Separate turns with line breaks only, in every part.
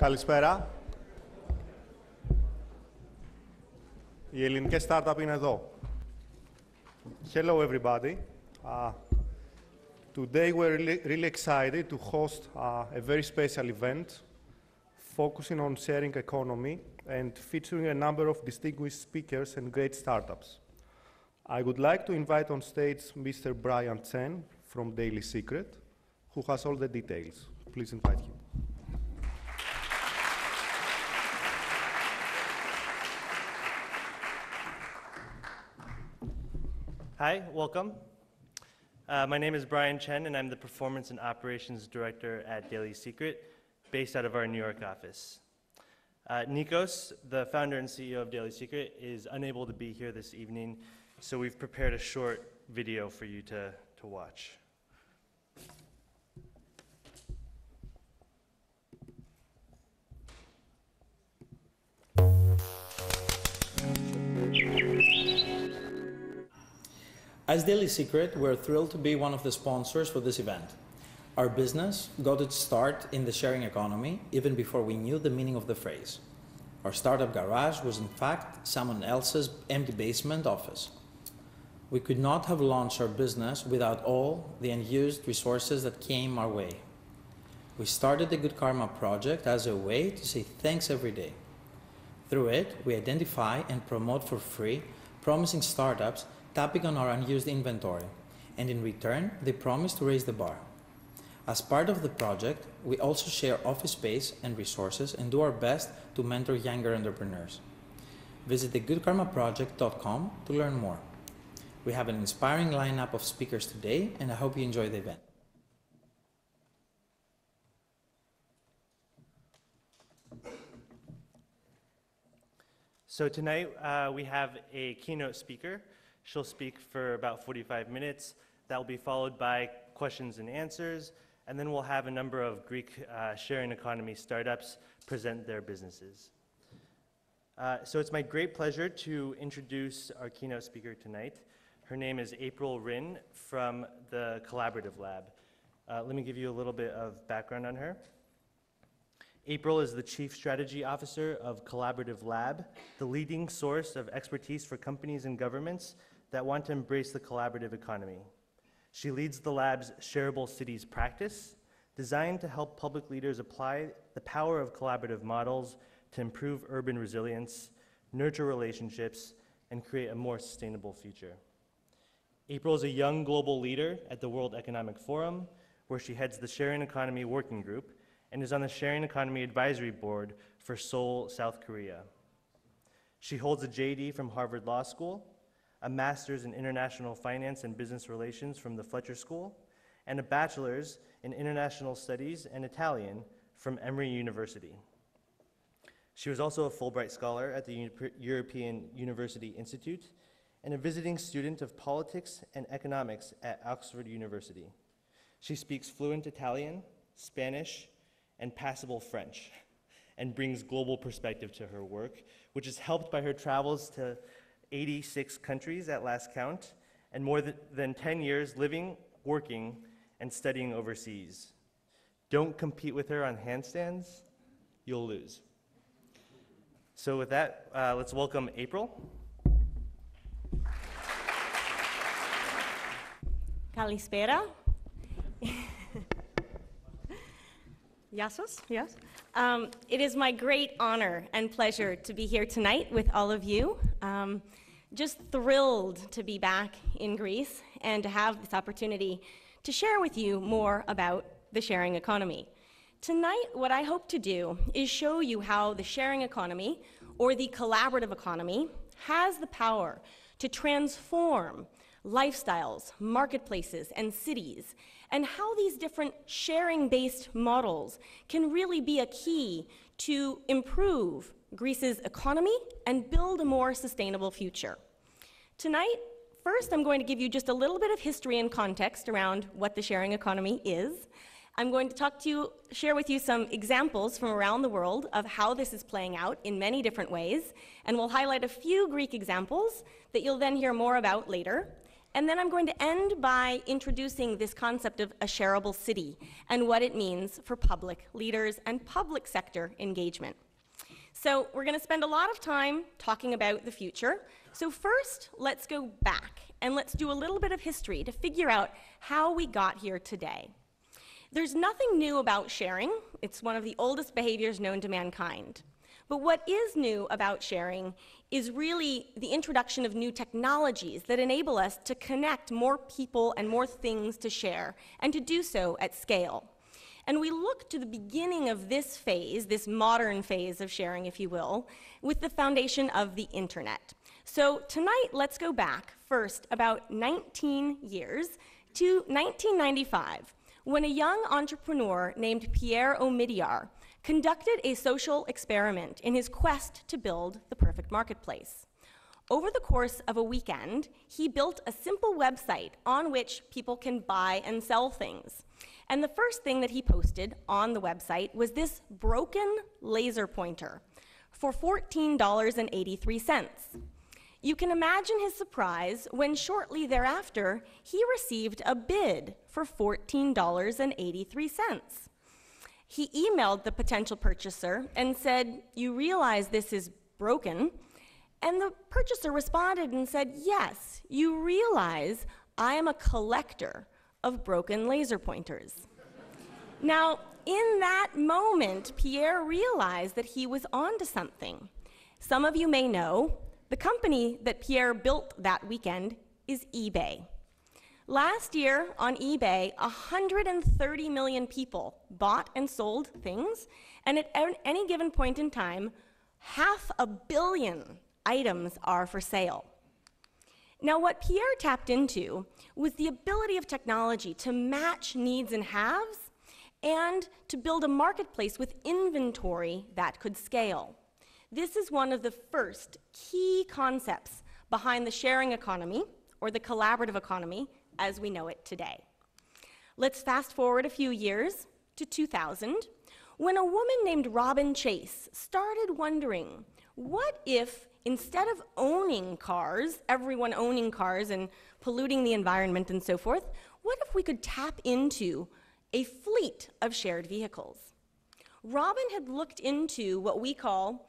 Καλησπέρα. Οι ελληνικές startup είναι εδώ. Hello everybody. Today we're really excited to host a very special event focusing on sharing economy and featuring a number of distinguished speakers and great startups. I would like to invite on stage Mr. Brian Chen from Daily Secret, who has all the details. Please invite him.
Hi, welcome. My name is Brian Chen, and I'm the Performance and Operations Director at Daily Secret, based out of our New York office. Nikos, the founder and CEO of Daily Secret, is unable to be here this evening, so we've prepared a short video for you to watch.
As Daily Secret, we're thrilled to be one of the sponsors for this event. Our business got its start in the sharing economy even before we knew the meaning of the phrase. Our startup garage was in fact someone else's empty basement office. We could not have launched our business without all the unused resources that came our way. We started the Good Karma project as a way to say thanks every day. Through it, we identify and promote for free promising startups tapping on our unused inventory, and in return, they promise to raise the bar. As part of the project, we also share office space and resources and do our best to mentor younger entrepreneurs. Visit thegoodkarmaproject.com to learn more. We have an inspiring lineup of speakers today, and I hope you enjoy the event.
So tonight, we have a keynote speaker. She'll speak for about 45 minutes. That will be followed by questions and answers, and then we'll have a number of Greek sharing economy startups present their businesses. So it's my great pleasure to introduce our keynote speaker tonight. Her name is April Rin from the Collaborative Lab. Let me give you a little bit of background on her. April is the Chief Strategy Officer of Collaborative Lab, the leading source of expertise for companies and governments that want to embrace the collaborative economy. She leads the lab's Shareable Cities practice, designed to help public leaders apply the power of collaborative models to improve urban resilience, nurture relationships, and create a more sustainable future. April is a young global leader at the World Economic Forum, where she heads the Sharing Economy Working Group and is on the Sharing Economy Advisory Board for Seoul, South Korea. She holds a JD from Harvard Law School, a master's in international finance and business relations from the Fletcher School, and a bachelor's in international studies and Italian from Emory University. She was also a Fulbright Scholar at the European University Institute and a visiting student of politics and economics at Oxford University. She speaks fluent Italian, Spanish, and passable French, and brings global perspective to her work, which is helped by her travels to 86 countries at last count, and more than 10 years living, working, and studying overseas. Don't compete with her on handstands, you'll lose. So with that, let's welcome April.
Kalispera. Yasos, yes. It is my great honor and pleasure to be here tonight with all of you. Just thrilled to be back in Greece and to have this opportunity to share with you more about the sharing economy. Tonight, what I hope to do is show you how the sharing economy, or the collaborative economy, has the power to transform lifestyles, marketplaces, and cities, and how these different sharing-based models can really be a key to improve Greece's economy and build a more sustainable future. Tonight, first I'm going to give you just a little bit of history and context around what the sharing economy is. I'm going to share with you some examples from around the world of how this is playing out in many different ways, and we'll highlight a few Greek examples that you'll then hear more about later. And then I'm going to end by introducing this concept of a shareable city and what it means for public leaders and public sector engagement. So we're going to spend a lot of time talking about the future. So first, let's go back and let's do a little bit of history to figure out how we got here today. There's nothing new about sharing. It's one of the oldest behaviors known to mankind. But what is new about sharing is really the introduction of new technologies that enable us to connect more people and more things to share, and to do so at scale. And we look to the beginning of this phase, this modern phase of sharing, if you will, with the foundation of the internet. So tonight, let's go back first about 19 years to 1995, when a young entrepreneur named Pierre Omidyar conducted a social experiment in his quest to build the perfect marketplace. Over the course of a weekend, he built a simple website on which people can buy and sell things. And the first thing that he posted on the website was this broken laser pointer for $14.83. You can imagine his surprise when shortly thereafter, he received a bid for $14.83. He emailed the potential purchaser and said, "You realize this is broken?" And the purchaser responded and said, "Yes, you realize I am a collector of broken laser pointers." Now, in that moment, Pierre realized that he was onto something. Some of you may know, the company that Pierre built that weekend is eBay. Last year on eBay, 130 million people bought and sold things, and at any given point in time, 500 million items are for sale. Now, what Pierre tapped into was the ability of technology to match needs and haves and to build a marketplace with inventory that could scale. This is one of the first key concepts behind the sharing economy, or the collaborative economy, as we know it today. Let's fast forward a few years to 2000, when a woman named Robin Chase started wondering, what if instead of owning cars, everyone owning cars and polluting the environment and so forth, what if we could tap into a fleet of shared vehicles? Robin had looked into what we call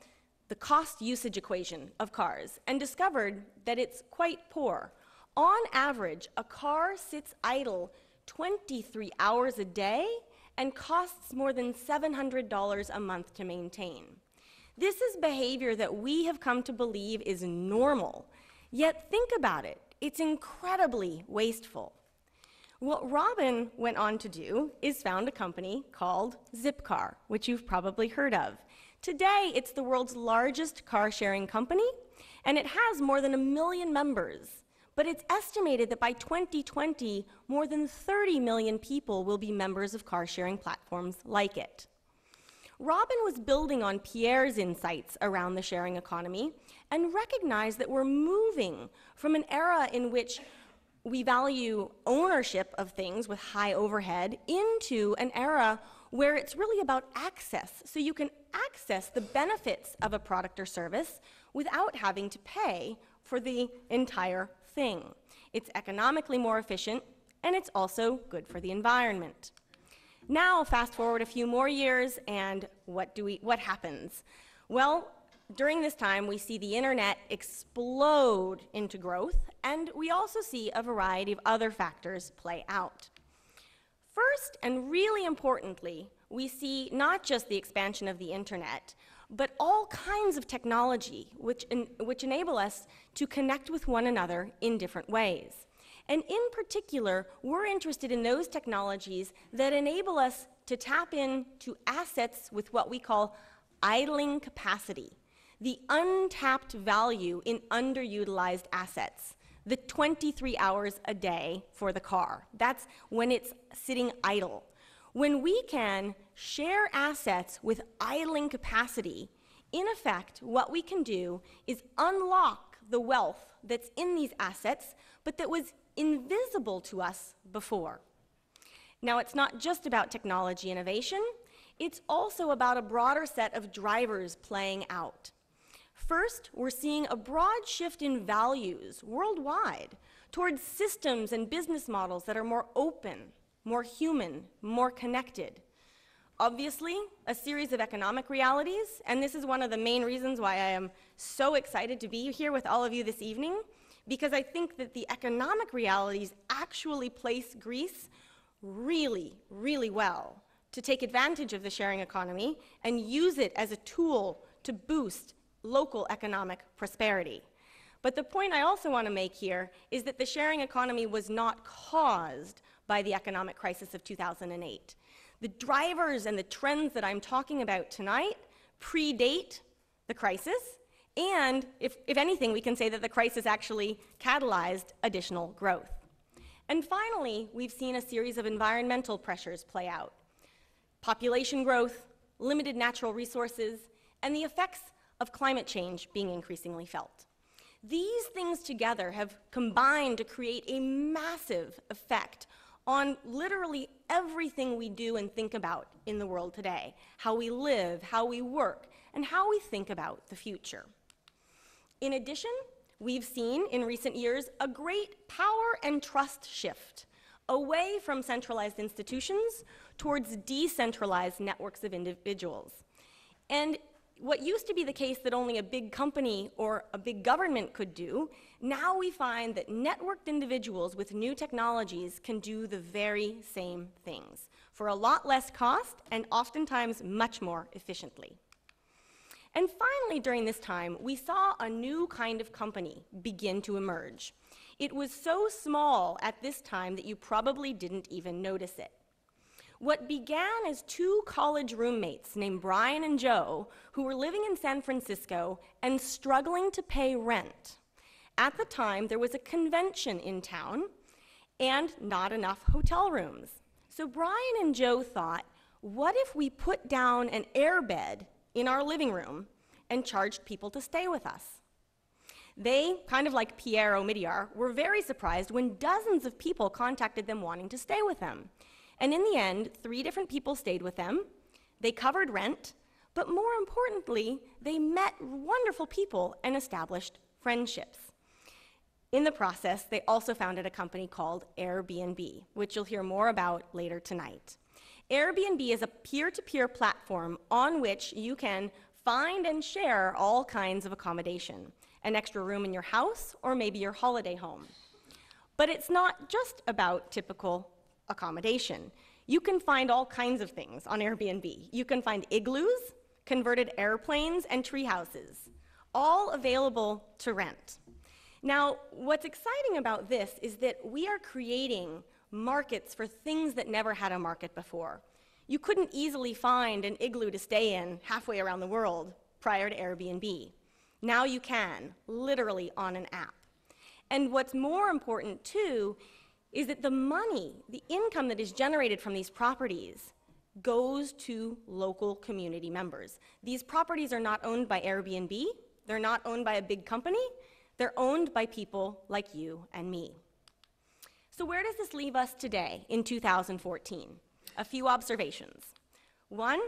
the cost-usage equation of cars and discovered that it's quite poor. On average, a car sits idle 23 hours a day and costs more than $700 a month to maintain. This is behavior that we have come to believe is normal. Yet think about it, it's incredibly wasteful. What Robin went on to do is found a company called Zipcar, which you've probably heard of. Today, it's the world's largest car-sharing company, and it has more than 1 million members. But it's estimated that by 2020, more than 30 million people will be members of car-sharing platforms like it. Robin was building on Pierre's insights around the sharing economy and recognized that we're moving from an era in which we value ownership of things with high overhead into an era where it's really about access, so you can access the benefits of a product or service without having to pay for the entire thing. It's economically more efficient, and it's also good for the environment. Now, fast forward a few more years, and what happens? Well, during this time, we see the internet explode into growth, and we also see a variety of other factors play out. First, and really importantly, we see not just the expansion of the internet, but all kinds of technology which enable us to connect with one another in different ways. And in particular, we're interested in those technologies that enable us to tap into assets with what we call idling capacity, the untapped value in underutilized assets, the 23 hours a day for the car. That's when it's sitting idle. When we can share assets with idling capacity, in effect, what we can do is unlock the wealth that's in these assets, but that was invisible to us before. Now, it's not just about technology innovation, it's also about a broader set of drivers playing out. First, we're seeing a broad shift in values worldwide towards systems and business models that are more open, more human, more connected. Obviously, a series of economic realities, and this is one of the main reasons why I am so excited to be here with all of you this evening, because I think that the economic realities actually place Greece really, really well to take advantage of the sharing economy and use it as a tool to boost local economic prosperity. But the point I also want to make here is that the sharing economy was not caused by the economic crisis of 2008. The drivers and the trends that I'm talking about tonight predate the crisis, and if anything, we can say that the crisis actually catalyzed additional growth. And finally, we've seen a series of environmental pressures play out. Population growth, limited natural resources, and the effects of climate change being increasingly felt. These things together have combined to create a massive effect on literally everything we do and think about in the world today, how we live, how we work, and how we think about the future. In addition, we've seen in recent years a great power and trust shift away from centralized institutions towards decentralized networks of individuals. And what used to be the case that only a big company or a big government could do, now we find that networked individuals with new technologies can do the very same things for a lot less cost and oftentimes much more efficiently. And finally, during this time, we saw a new kind of company begin to emerge. It was so small at this time that you probably didn't even notice it. What began as two college roommates named Brian and Joe, who were living in San Francisco and struggling to pay rent. At the time, there was a convention in town and not enough hotel rooms. So Brian and Joe thought, what if we put down an airbed in our living room and charged people to stay with us? They, kind of like Pierre Omidyar, were very surprised when dozens of people contacted them wanting to stay with them. And in the end, 3 different people stayed with them. They covered rent, but more importantly, they met wonderful people and established friendships. In the process, they also founded a company called Airbnb, which you'll hear more about later tonight. Airbnb is a peer-to-peer platform on which you can find and share all kinds of accommodation, an extra room in your house or maybe your holiday home. But it's not just about typical accommodation. You can find all kinds of things on Airbnb. You can find igloos, converted airplanes, and tree houses, all available to rent. Now, what's exciting about this is that we are creating markets for things that never had a market before. You couldn't easily find an igloo to stay in halfway around the world prior to Airbnb. Now you can, literally on an app. And what's more important, too, is that the money, the income that is generated from these properties goes to local community members. These properties are not owned by Airbnb, they're not owned by a big company, they're owned by people like you and me. So where does this leave us today in 2014? A few observations. One,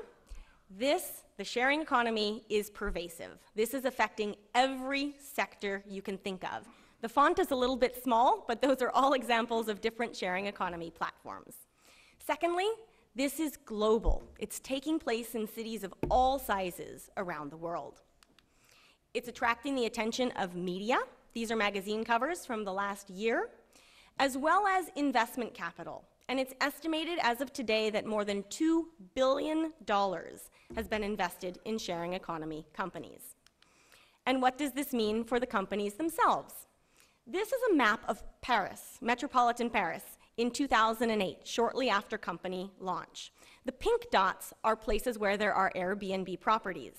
the sharing economy is pervasive. This is affecting every sector you can think of. The font is a little bit small, but those are all examples of different sharing economy platforms. Secondly, this is global. It's taking place in cities of all sizes around the world. It's attracting the attention of media. These are magazine covers from the last year, as well as investment capital. And it's estimated as of today that more than $2 billion has been invested in sharing economy companies. And what does this mean for the companies themselves? This is a map of Paris, metropolitan Paris, in 2008, shortly after company launch. The pink dots are places where there are Airbnb properties.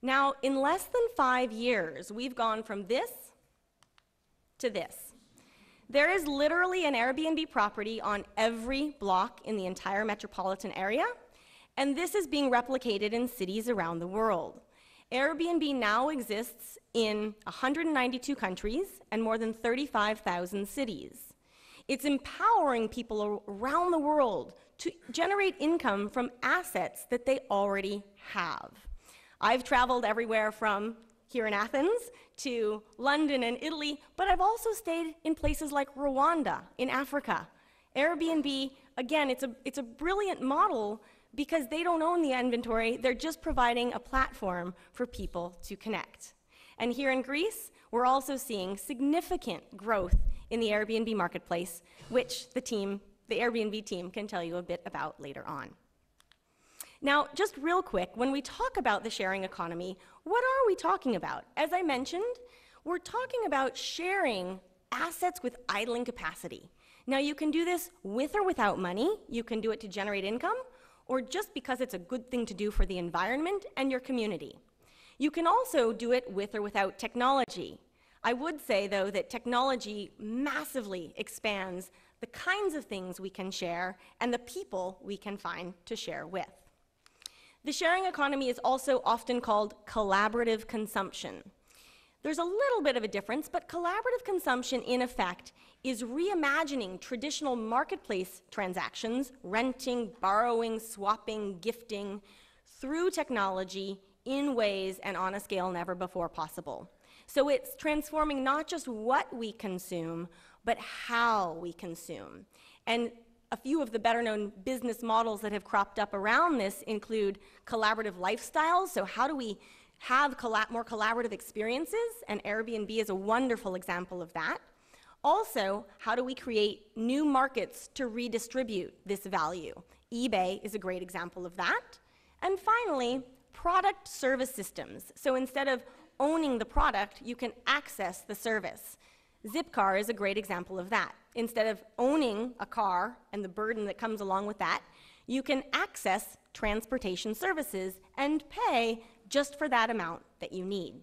Now, in less than 5 years, we've gone from this to this. There is literally an Airbnb property on every block in the entire metropolitan area, and this is being replicated in cities around the world. Airbnb now exists in 192 countries and more than 35,000 cities. It's empowering people around the world to generate income from assets that they already have. I've traveled everywhere from here in Athens to London and Italy, but I've also stayed in places like Rwanda in Africa. Airbnb, again, it's a brilliant model because they don't own the inventory, they're just providing a platform for people to connect. And here in Greece, we're also seeing significant growth in the Airbnb marketplace, which the Airbnb team can tell you a bit about later on. Now, just real quick, when we talk about the sharing economy, what are we talking about? As I mentioned, we're talking about sharing assets with idling capacity. Now, you can do this with or without money. You can do it to generate income, or just because it's a good thing to do for the environment and your community. You can also do it with or without technology. I would say, though, that technology massively expands the kinds of things we can share and the people we can find to share with. The sharing economy is also often called collaborative consumption. There's a little bit of a difference, but collaborative consumption, in effect, is reimagining traditional marketplace transactions, renting, borrowing, swapping, gifting, through technology in ways and on a scale never before possible. So it's transforming not just what we consume, but how we consume. And a few of the better-known business models that have cropped up around this include collaborative lifestyles. So how do we have more collaborative experiences? And Airbnb is a wonderful example of that. Also, how do we create new markets to redistribute this value? eBay is a great example of that. And finally, product service systems. So instead of owning the product, you can access the service. Zipcar is a great example of that. Instead of owning a car and the burden that comes along with that, you can access transportation services and pay just for that amount that you need.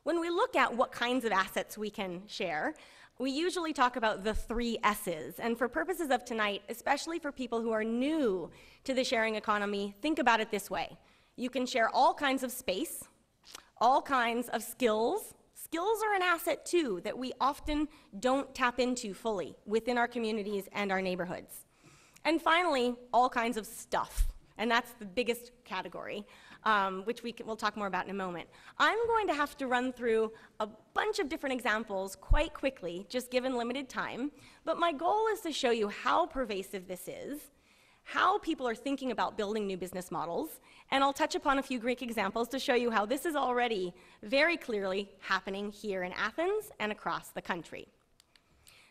When we look at what kinds of assets we can share, we usually talk about the 3 S's. And for purposes of tonight, especially for people who are new to the sharing economy, think about it this way. You can share all kinds of space, all kinds of skills. Skills are an asset too that we often don't tap into fully within our communities and our neighborhoods. And finally, all kinds of stuff. And that's the biggest category, which we'll talk more about in a moment. I'm going to have to run through a bunch of different examples quite quickly, just given limited time. But my goal is to show you how pervasive this is, how people are thinking about building new business models, and I'll touch upon a few Greek examples to show you how this is already very clearly happening here in Athens and across the country.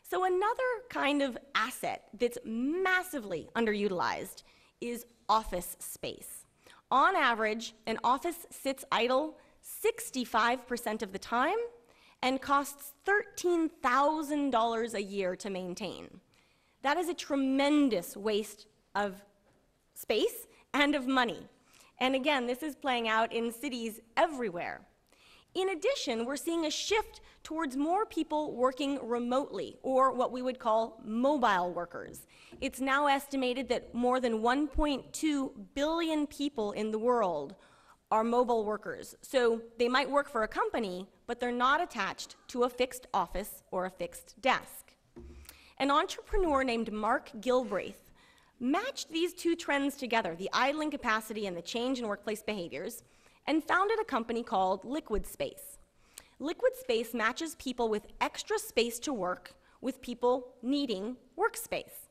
So another kind of asset that's massively underutilized is office space. On average, an office sits idle 65% of the time and costs $13,000 a year to maintain. That is a tremendous waste of space and of money. And again, this is playing out in cities everywhere. In addition, we're seeing a shift towards more people working remotely, or what we would call mobile workers. It's now estimated that more than 1.2 billion people in the world are mobile workers. So they might work for a company, but they're not attached to a fixed office or a fixed desk. An entrepreneur named Mark Gilbraith matched these two trends together, the idling capacity and the change in workplace behaviors, and founded a company called Liquid Space. Liquid Space matches people with extra space to work with people needing workspace.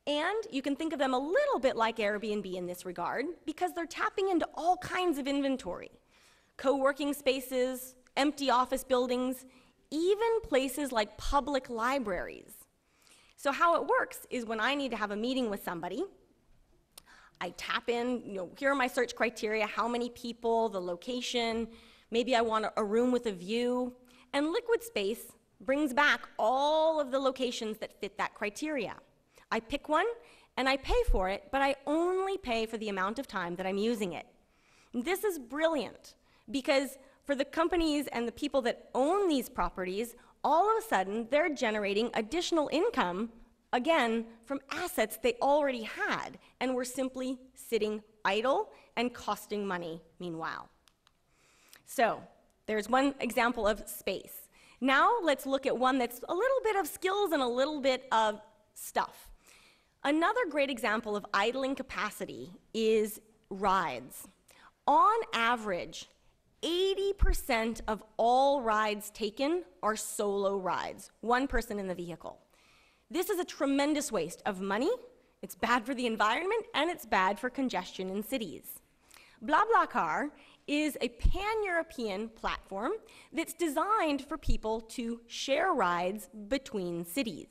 And you can think of them a little bit like Airbnb in this regard, because they're tapping into all kinds of inventory. Co-working spaces, empty office buildings, even places like public libraries. So how it works is when I need to have a meeting with somebody, I tap in, here are my search criteria, how many people, the location, maybe I want a room with a view, and Liquid Space brings back all of the locations that fit that criteria. I pick one and I pay for it, but I only pay for the amount of time that I'm using it. And this is brilliant because for the companies and the people that own these properties, all of a sudden they're generating additional income, again, from assets they already had and were simply sitting idle and costing money meanwhile. So there's one example of space. Now let's look at one that's a little bit of skills and a little bit of stuff. Another great example of idling capacity is rides. On average, 80% of all rides taken are solo rides, one person in the vehicle. This is a tremendous waste of money, it's bad for the environment, and it's bad for congestion in cities. BlaBlaCar is a pan-European platform that's designed for people to share rides between cities.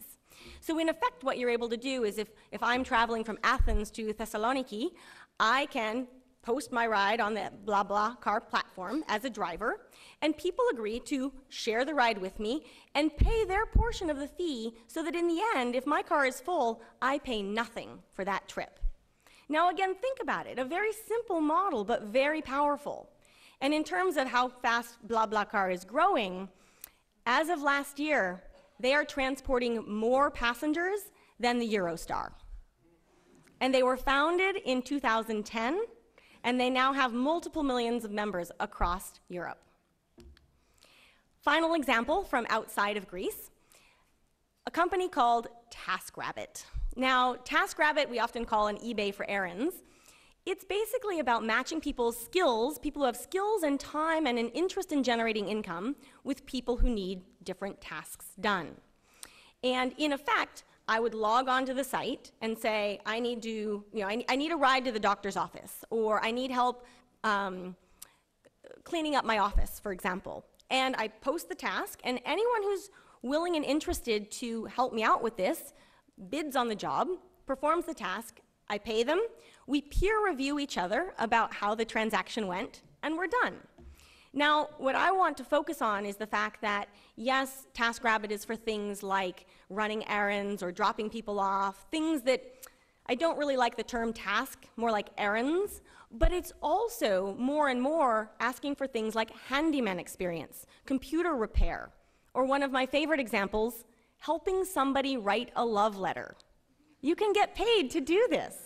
So in effect, what you're able to do is if I'm traveling from Athens to Thessaloniki, I can post my ride on the BlaBlaCar platform as a driver, and people agree to share the ride with me and pay their portion of the fee so that in the end, if my car is full, I pay nothing for that trip. Now again, think about it, a very simple model, but very powerful. And in terms of how fast BlaBlaCar is growing, as of last year, they are transporting more passengers than the Eurostar. And they were founded in 2010, and they now have multiple millions of members across Europe. Final example from outside of Greece, a company called TaskRabbit. Now, TaskRabbit we often call an eBay for errands. It's basically about matching people's skills, people who have skills and time and an interest in generating income, with people who need different tasks done. And in effect, I would log onto the site and say, I need a ride to the doctor's office, or I need help cleaning up my office, for example. And I post the task, and anyone who's willing and interested to help me out with this bids on the job, performs the task, I pay them, we peer review each other about how the transaction went, and we're done. Now, what I want to focus on is the fact that, yes, TaskRabbit is for things like running errands or dropping people off, things that I don't really like the term task, more like errands, but it's also more and more asking for things like handyman experience, computer repair, or one of my favorite examples, helping somebody write a love letter. You can get paid to do this.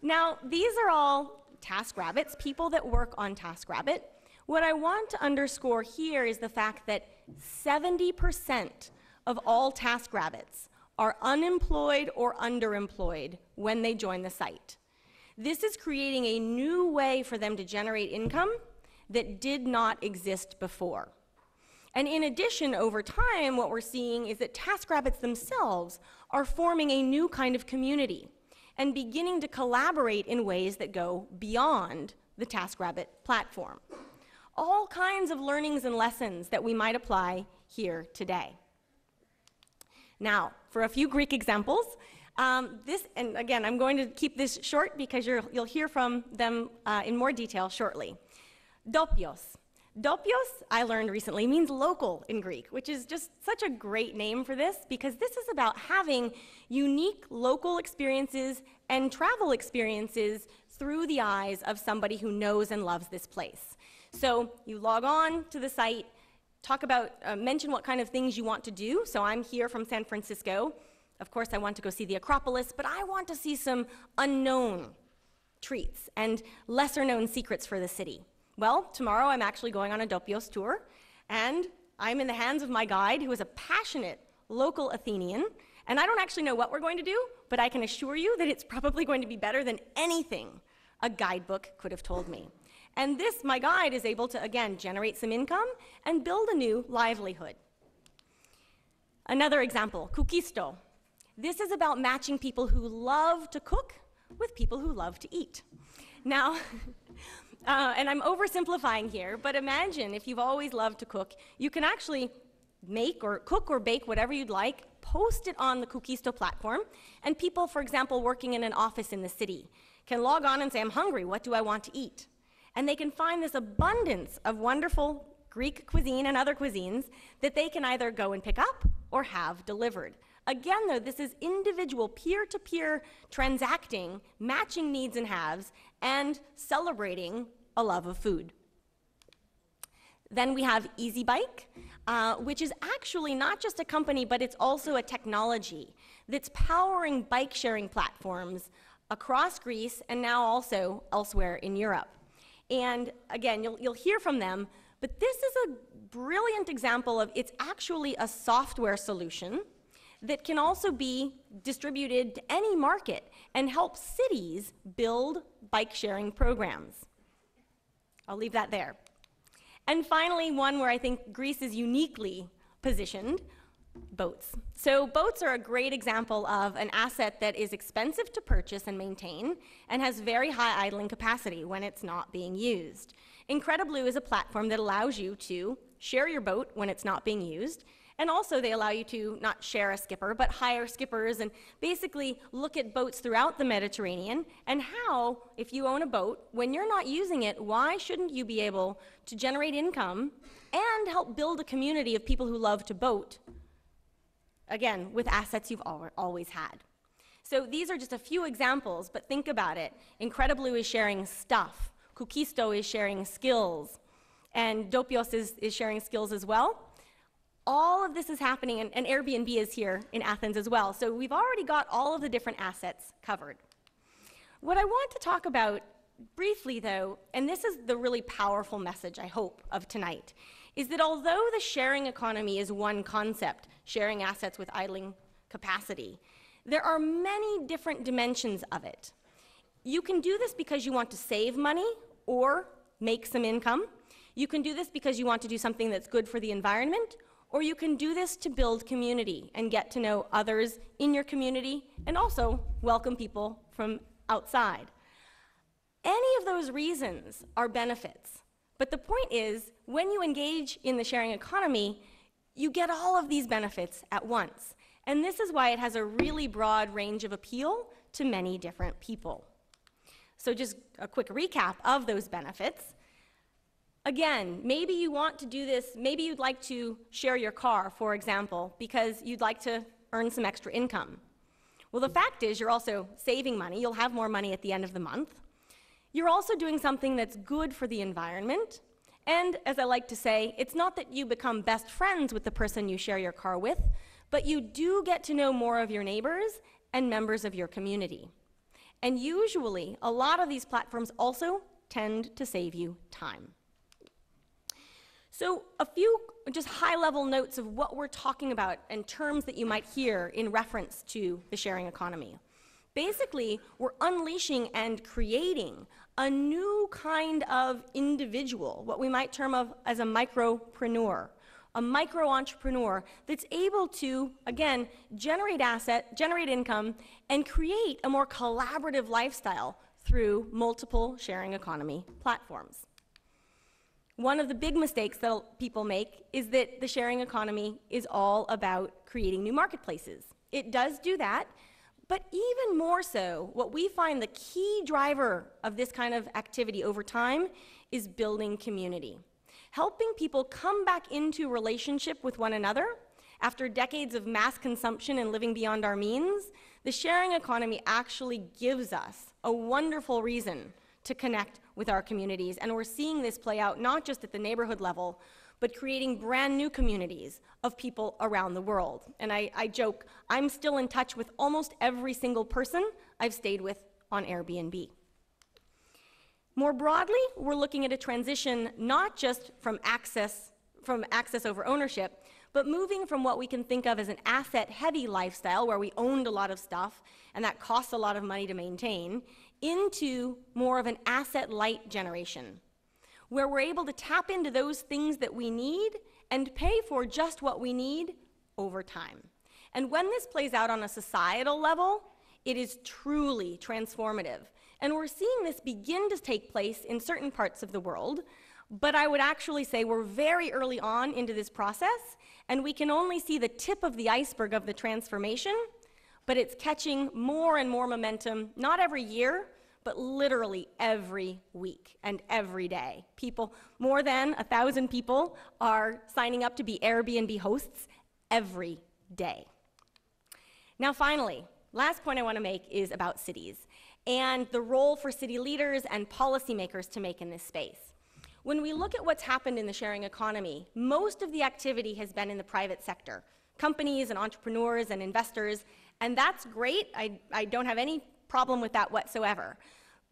Now, these are all TaskRabbits, people that work on TaskRabbit. What I want to underscore here is the fact that 70% of all TaskRabbits are unemployed or underemployed when they join the site. This is creating a new way for them to generate income that did not exist before. And in addition, over time, what we're seeing is that TaskRabbits themselves are forming a new kind of community and beginning to collaborate in ways that go beyond the TaskRabbit platform. All kinds of learnings and lessons that we might apply here today. Now, for a few Greek examples, and again, I'm going to keep this short because you'll hear from them in more detail shortly. Dopios. Dopios, I learned recently, means local in Greek, which is just such a great name for this because this is about having unique local experiences and travel experiences through the eyes of somebody who knows and loves this place. So you log on to the site, talk about, mention what kind of things you want to do. So I'm here from San Francisco. Of course, I want to go see the Acropolis, but I want to see some unknown treats and lesser known secrets for the city. Well, tomorrow I'm actually going on a Dopios tour, and I'm in the hands of my guide, who is a passionate local Athenian, and I don't actually know what we're going to do, but I can assure you that it's probably going to be better than anything a guidebook could have told me. And this, my guide, is able to, again, generate some income and build a new livelihood. Another example, Kukisto. This is about matching people who love to cook with people who love to eat. Now, and I'm oversimplifying here, but imagine if you've always loved to cook, you can actually make or cook or bake whatever you'd like, post it on the Kukisto platform, and people, for example, working in an office in the city can log on and say, I'm hungry, what do I want to eat? And they can find this abundance of wonderful Greek cuisine and other cuisines that they can either go and pick up or have delivered. Again, though, this is individual, peer-to-peer transacting, matching needs and haves, and celebrating a love of food. Then we have EasyBike, which is actually not just a company, but it's also a technology that's powering bike-sharing platforms across Greece and now also elsewhere in Europe. And again, you'll hear from them, but this is a brilliant example of it's actually a software solution that can also be distributed to any market and help cities build bike-sharing programs. I'll leave that there. And finally, one where I think Greece is uniquely positioned, boats. So boats are a great example of an asset that is expensive to purchase and maintain and has very high idling capacity when it's not being used. Incrediblue is a platform that allows you to share your boat when it's not being used, and also they allow you to not share a skipper, but hire skippers and basically look at boats throughout the Mediterranean and how, if you own a boat, when you're not using it, why shouldn't you be able to generate income and help build a community of people who love to boat, again, with assets you've always had. So these are just a few examples, but think about it. Incrediblue is sharing stuff. Kukisto is sharing skills. And Dopios is sharing skills as well. All of this is happening, and Airbnb is here in Athens as well. So we've already got all of the different assets covered. What I want to talk about briefly, though, and this is the really powerful message, I hope, of tonight, is that although the sharing economy is one concept, sharing assets with idling capacity, there are many different dimensions of it. You can do this because you want to save money or make some income. You can do this because you want to do something that's good for the environment, or you can do this to build community and get to know others in your community and also welcome people from outside. Any of those reasons are benefits. But the point is, when you engage in the sharing economy, you get all of these benefits at once. And this is why it has a really broad range of appeal to many different people. So just a quick recap of those benefits. Again, maybe you want to do this, maybe you'd like to share your car, for example, because you'd like to earn some extra income. Well, the fact is you're also saving money. You'll have more money at the end of the month. You're also doing something that's good for the environment. And as I like to say, it's not that you become best friends with the person you share your car with, but you do get to know more of your neighbors and members of your community. And usually, a lot of these platforms also tend to save you time. So a few just high-level notes of what we're talking about and terms that you might hear in reference to the sharing economy. Basically, we're unleashing and creating a new kind of individual, what we might term as a micropreneur, a micro-entrepreneur that's able to, again, generate income, and create a more collaborative lifestyle through multiple sharing economy platforms. One of the big mistakes that people make is that the sharing economy is all about creating new marketplaces. It does do that, but even more so, what we find the key driver of this kind of activity over time is building community. Helping people come back into relationship with one another after decades of mass consumption and living beyond our means, the sharing economy actually gives us a wonderful reason to connect with our communities. And we're seeing this play out not just at the neighborhood level, but creating brand new communities of people around the world. And I joke, I'm still in touch with almost every single person I've stayed with on Airbnb. More broadly, we're looking at a transition not just from access over ownership, but moving from what we can think of as an asset-heavy lifestyle where we owned a lot of stuff and that costs a lot of money to maintain, into more of an asset-light generation, where we're able to tap into those things that we need and pay for just what we need over time. And when this plays out on a societal level, it is truly transformative. And we're seeing this begin to take place in certain parts of the world, but I would actually say we're very early on into this process, and we can only see the tip of the iceberg of the transformation, but it's catching more and more momentum, not every year, but literally every week and every day. More than 1,000 people are signing up to be Airbnb hosts every day. Now finally, last point I want to make is about cities and the role for city leaders and policymakers to make in this space. When we look at what's happened in the sharing economy, most of the activity has been in the private sector, companies and entrepreneurs and investors, and that's great. I don't have any problem with that whatsoever.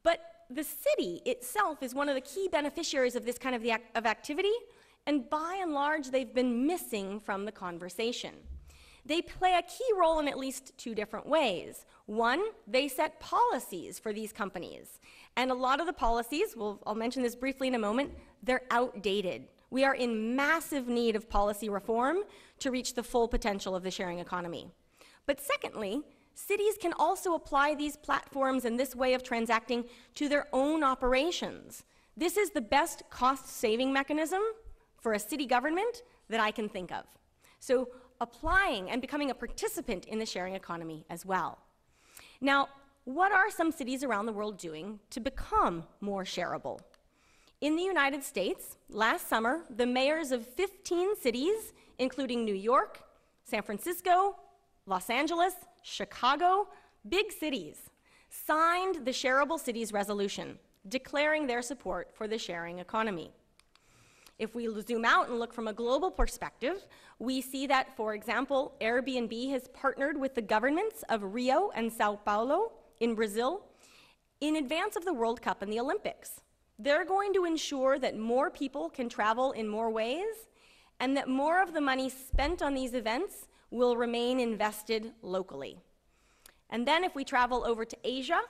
But the city itself is one of the key beneficiaries of this kind of activity, and by and large, they've been missing from the conversation. They play a key role in at least two different ways. One, they set policies for these companies, And a lot of the policies, I'll mention this briefly in a moment, they're outdated. We are in massive need of policy reform to reach the full potential of the sharing economy. But secondly, cities can also apply these platforms and this way of transacting to their own operations. This is the best cost-saving mechanism for a city government that I can think of. So applying and becoming a participant in the sharing economy as well. Now, what are some cities around the world doing to become more shareable? In the United States, last summer, the mayors of 15 cities, including New York, San Francisco, Los Angeles, Chicago, big cities, signed the Shareable Cities Resolution, declaring their support for the sharing economy. If we zoom out and look from a global perspective, we see that, for example, Airbnb has partnered with the governments of Rio and Sao Paulo in Brazil in advance of the World Cup and the Olympics. They're going to ensure that more people can travel in more ways and that more of the money spent on these events will remain invested locally. And then if we travel over to Asia,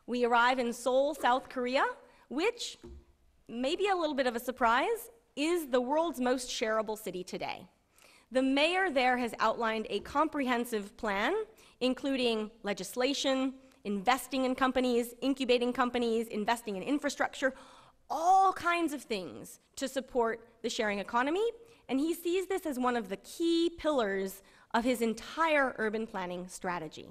we arrive in Seoul, South Korea, which, may be a little bit of a surprise, is the world's most shareable city today. The mayor there has outlined a comprehensive plan, including legislation, investing in companies, incubating companies, investing in infrastructure, all kinds of things to support the sharing economy, and he sees this as one of the key pillars of his entire urban planning strategy.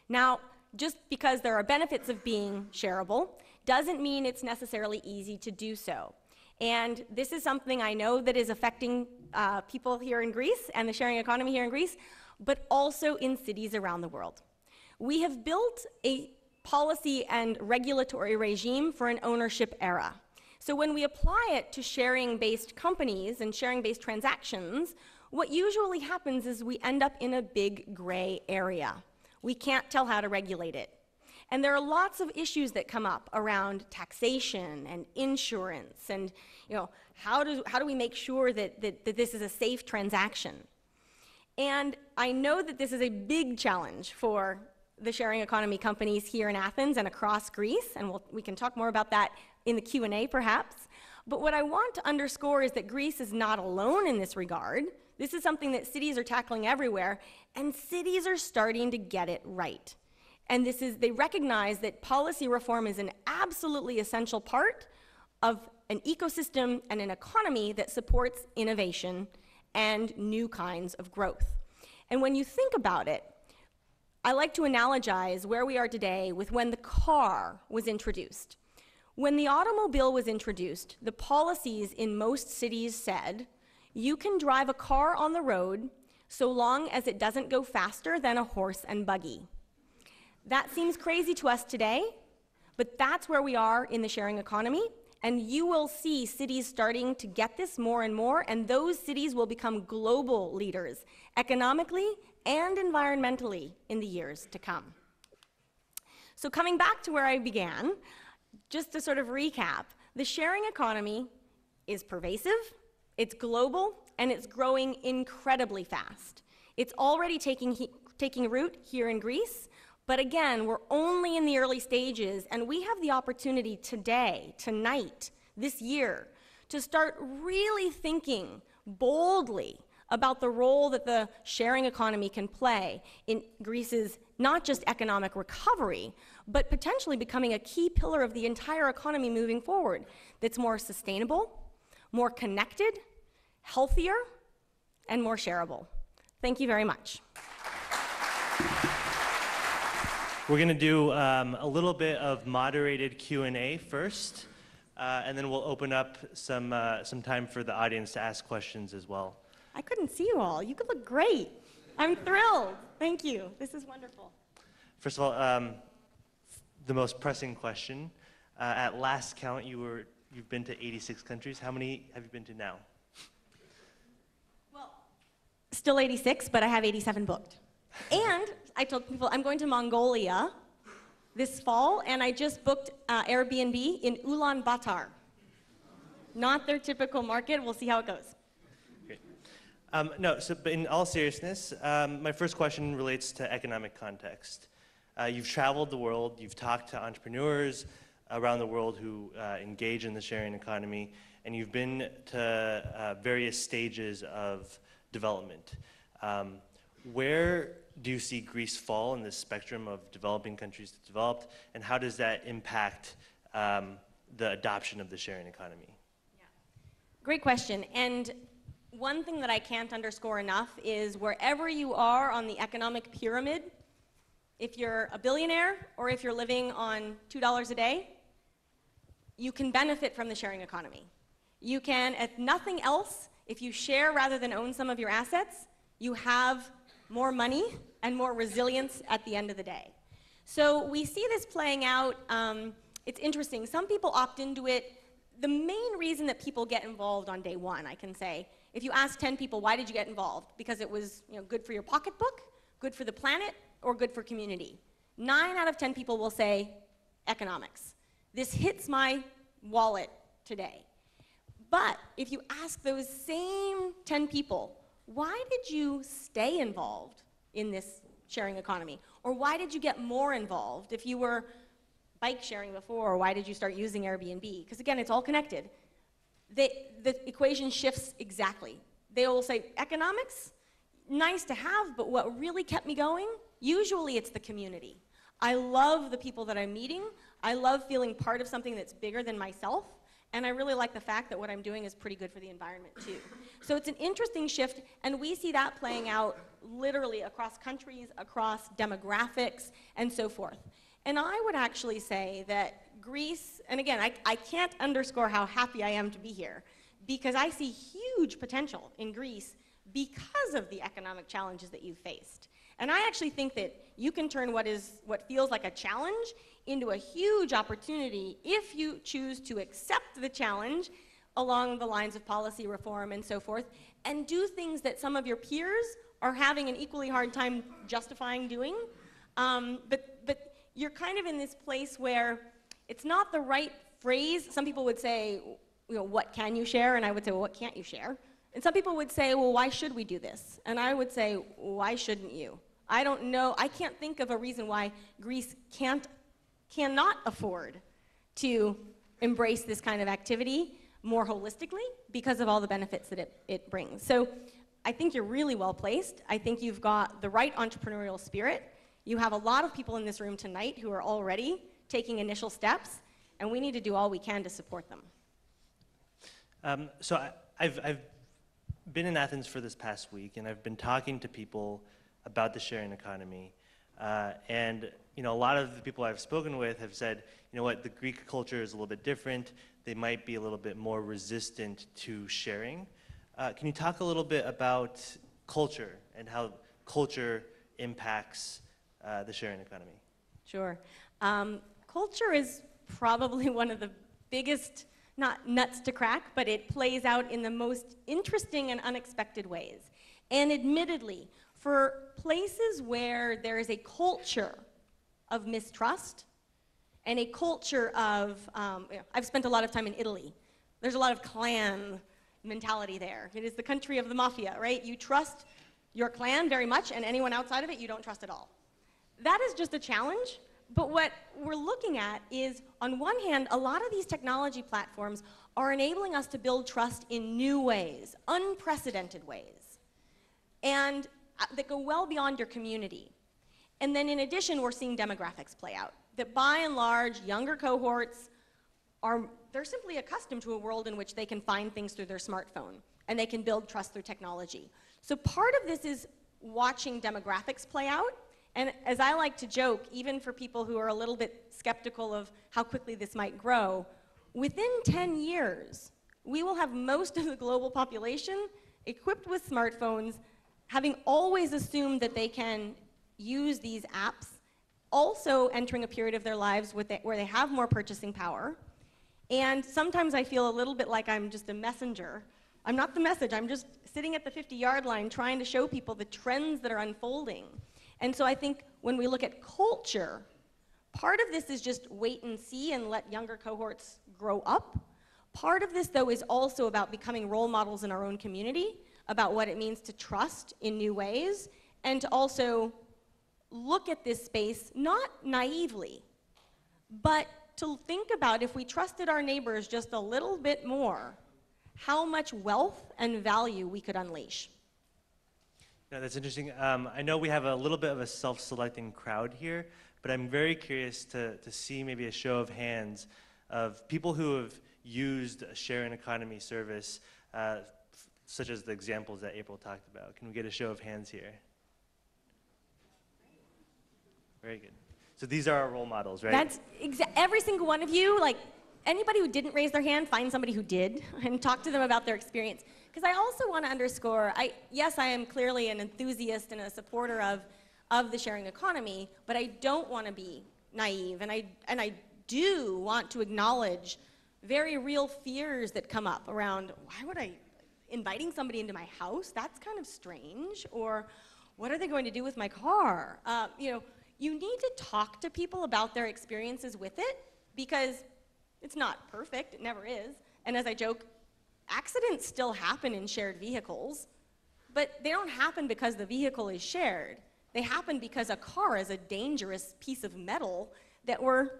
Now, just because there are benefits of being shareable doesn't mean it's necessarily easy to do so. And this is something I know that is affecting people here in Greece and the sharing economy here in Greece, but also in cities around the world. We have built a policy and regulatory regime for an ownership era. So when we apply it to sharing-based companies and sharing-based transactions, what usually happens is we end up in a big gray area. We can't tell how to regulate it. And there are lots of issues that come up around taxation and insurance and, how do we make sure that this is a safe transaction? And I know that this is a big challenge for the sharing economy companies here in Athens and across Greece, and we can talk more about that in the Q&A perhaps. But what I want to underscore is that Greece is not alone in this regard. This is something that cities are tackling everywhere, and cities are starting to get it right. And they recognize that policy reform is an absolutely essential part of an ecosystem and an economy that supports innovation and new kinds of growth. And when you think about it, I like to analogize where we are today with when the car was introduced. When the automobile was introduced, the policies in most cities said, you can drive a car on the road so long as it doesn't go faster than a horse and buggy. That seems crazy to us today, but that's where we are in the sharing economy, and you will see cities starting to get this more and more, and those cities will become global leaders, economically and environmentally, in the years to come. So coming back to where I began, just to sort of recap, the sharing economy is pervasive, it's global, and it's growing incredibly fast. It's already taking root here in Greece, but again, we're only in the early stages, and we have the opportunity today, tonight, this year, to start really thinking boldly about the role that the sharing economy can play in Greece's not just economic recovery, but potentially becoming a key pillar of the entire economy moving forward that's more sustainable, more connected, healthier, and more shareable. Thank you very much.
We're going to do a little bit of moderated Q&A first, and then we'll open up some time for the audience to ask questions as well.
I couldn't see you all. You could look great. I'm thrilled. Thank you. This is wonderful.
First of all, the most pressing question. At last count, you've been to 86 countries. How many have you been to now?
Well, still 86, but I have 87 booked. And I told people I'm going to Mongolia this fall, and I just booked Airbnb in Ulaanbaatar. Not their typical market. We'll see how it goes.
But in all seriousness, my first question relates to economic context. You've traveled the world, you've talked to entrepreneurs around the world who engage in the sharing economy, and you've been to various stages of development. Where do you see Greece fall in this spectrum of developing countries to developed, and how does that impact the adoption of the sharing economy?
Yeah. Great question. And one thing that I can't underscore enough is wherever you are on the economic pyramid, if you're a billionaire or if you're living on $2 a day, you can benefit from the sharing economy. You can, if nothing else, if you share rather than own some of your assets, you have more money and more resilience at the end of the day. So we see this playing out. It's interesting. Some people opt into it. The main reason that people get involved on day one, I can say, if you ask 10 people, why did you get involved? Because it was, good for your pocketbook, good for the planet, or good for community. 9 out of 10 people will say economics. This hits my wallet today. But if you ask those same 10 people, why did you stay involved in this sharing economy? Or why did you get more involved? If you were bike sharing before, why did you start using Airbnb? Because again, it's all connected. The equation shifts exactly. They will say, economics, nice to have, but what really kept me going? Usually it's the community. I love the people that I'm meeting. I love feeling part of something that's bigger than myself. And I really like the fact that what I'm doing is pretty good for the environment too. So it's an interesting shift, and we see that playing out literally across countries, across demographics, and so forth. And I would actually say that Greece, and again, I can't underscore how happy I am to be here, because I see huge potential in Greece because of the economic challenges that you've faced. And I actually think that you can turn what feels like a challenge into a huge opportunity if you choose to accept the challenge along the lines of policy reform and so forth, and do things that some of your peers are having an equally hard time justifying doing. But you're kind of in this place where it's not the right phrase. Some people would say, what can you share? And I would say, well, what can't you share? And some people would say, well, why should we do this? And I would say, why shouldn't you? I don't know. I can't think of a reason why Greece cannot afford to embrace this kind of activity more holistically because of all the benefits that it brings. So I think you're really well placed. I think you've got the right entrepreneurial spirit. You have a lot of people in this room tonight who are already taking initial steps, and we need to do all we can to support them.
So I've been in Athens for this past week, and I've been talking to people about the sharing economy. And a lot of the people I've spoken with have said, the Greek culture is a little bit different. They might be a little bit more resistant to sharing. Can you talk a little bit about culture and how culture impacts the sharing economy?
Sure. Culture is probably one of the biggest, not nuts to crack, but it plays out in the most interesting and unexpected ways. And admittedly, for places where there is a culture of mistrust and a culture of, I've spent a lot of time in Italy. There's a lot of clan mentality there. It is the country of the mafia, right? You trust your clan very much, and anyone outside of it you don't trust at all. That is just a challenge, but what we're looking at is, on one hand, a lot of these technology platforms are enabling us to build trust in new ways, unprecedented ways, and that go well beyond your community. And then in addition, we're seeing demographics play out, that by and large, younger cohorts they're simply accustomed to a world in which they can find things through their smartphone, and they can build trust through technology. So part of this is watching demographics play out, and as I like to joke, even for people who are a little bit skeptical of how quickly this might grow, within 10 years, we will have most of the global population equipped with smartphones, having always assumed that they can use these apps, also entering a period of their lives where they have more purchasing power. And sometimes I feel a little bit like I'm just a messenger. I'm not the message, I'm just sitting at the 50-yard line trying to show people the trends that are unfolding. And so I think when we look at culture, part of this is just wait and see and let younger cohorts grow up. Part of this, though, is also about becoming role models in our own community, about what it means to trust in new ways, and to also look at this space not naively, but to think about if we trusted our neighbors just a little bit more, how much wealth and value we could unleash.
Yeah, that's interesting. I know we have a little bit of a self-selecting crowd here, but I'm very curious to see maybe a show of hands of people who have used a sharing economy service, such as the examples that April talked about. Can we get a show of hands here? Very good. So these are our role models, right?
That's every single one of you, like anybody who didn't raise their hand, find somebody who did and talk to them about their experience. Because I also want to underscore, yes, I am clearly an enthusiast and a supporter of the sharing economy, but I don't want to be naive, and I do want to acknowledge very real fears that come up around, why would inviting somebody into my house, that's kind of strange, or what are they going to do with my car? You need to talk to people about their experiences with it, because it's not perfect, it never is, and as I joke, accidents still happen in shared vehicles, but they don't happen because the vehicle is shared. They happen because a car is a dangerous piece of metal that we're,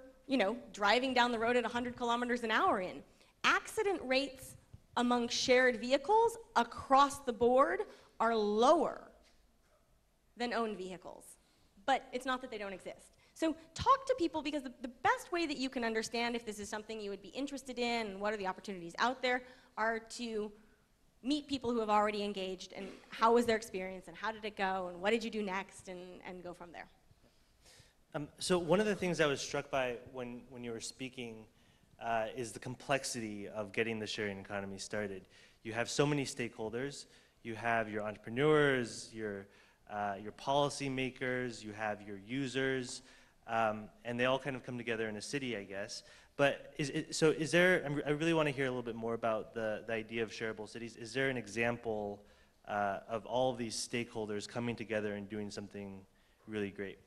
driving down the road at 100 kilometers an hour in. Accident rates among shared vehicles across the board are lower than owned vehicles. But it's not that they don't exist. So talk to people, because the best way that you can understand if this is something you would be interested in and what are the opportunities out there are to meet people who have already engaged and how was their experience and how did it go and what did you do next, and go from there.
So one of the things I was struck by when you were speaking is the complexity of getting the sharing economy started. You have so many stakeholders. You have your entrepreneurs, your policymakers, you have your users, and they all kind of come together in a city, I guess. But I really want to hear a little bit more about the idea of shareable cities. Is there an example of all of these stakeholders coming together and doing something really great?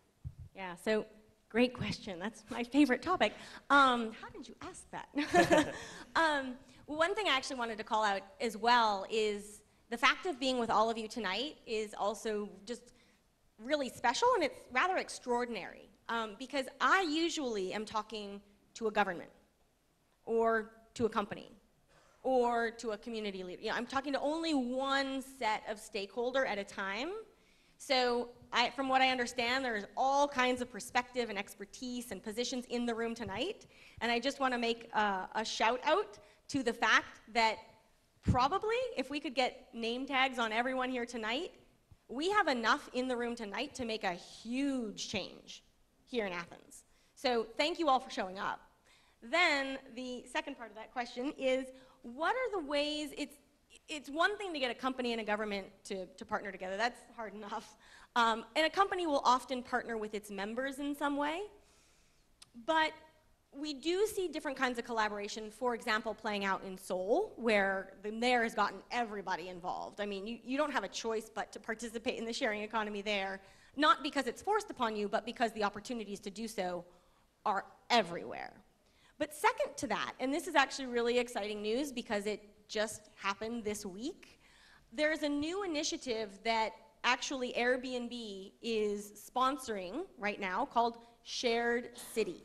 Yeah, so great question. That's my favorite topic. How did you ask that? One thing I actually wanted to call out as well is the fact of being with all of you tonight is also just really special, and it's rather extraordinary, because I usually am talking to a government or to a company or to a community leader. I'm talking to only one set of stakeholder at a time. So from what I understand, there's all kinds of perspective and expertise and positions in the room tonight, and I just want to make a shout out to the fact that probably, if we could get name tags on everyone here tonight, we have enough in the room tonight to make a huge change here in Athens. So thank you all for showing up. Then the second part of that question is, what are the ways, it's one thing to get a company and a government to partner together, that's hard enough. And a company will often partner with its members in some way, but we do see different kinds of collaboration, for example, playing out in Seoul, where the mayor has gotten everybody involved. I mean, you don't have a choice but to participate in the sharing economy there, not because it's forced upon you, but because the opportunities to do so are everywhere. But second to that, and this is actually really exciting news because it just happened this week, there's a new initiative that actually Airbnb is sponsoring right now called Shared City.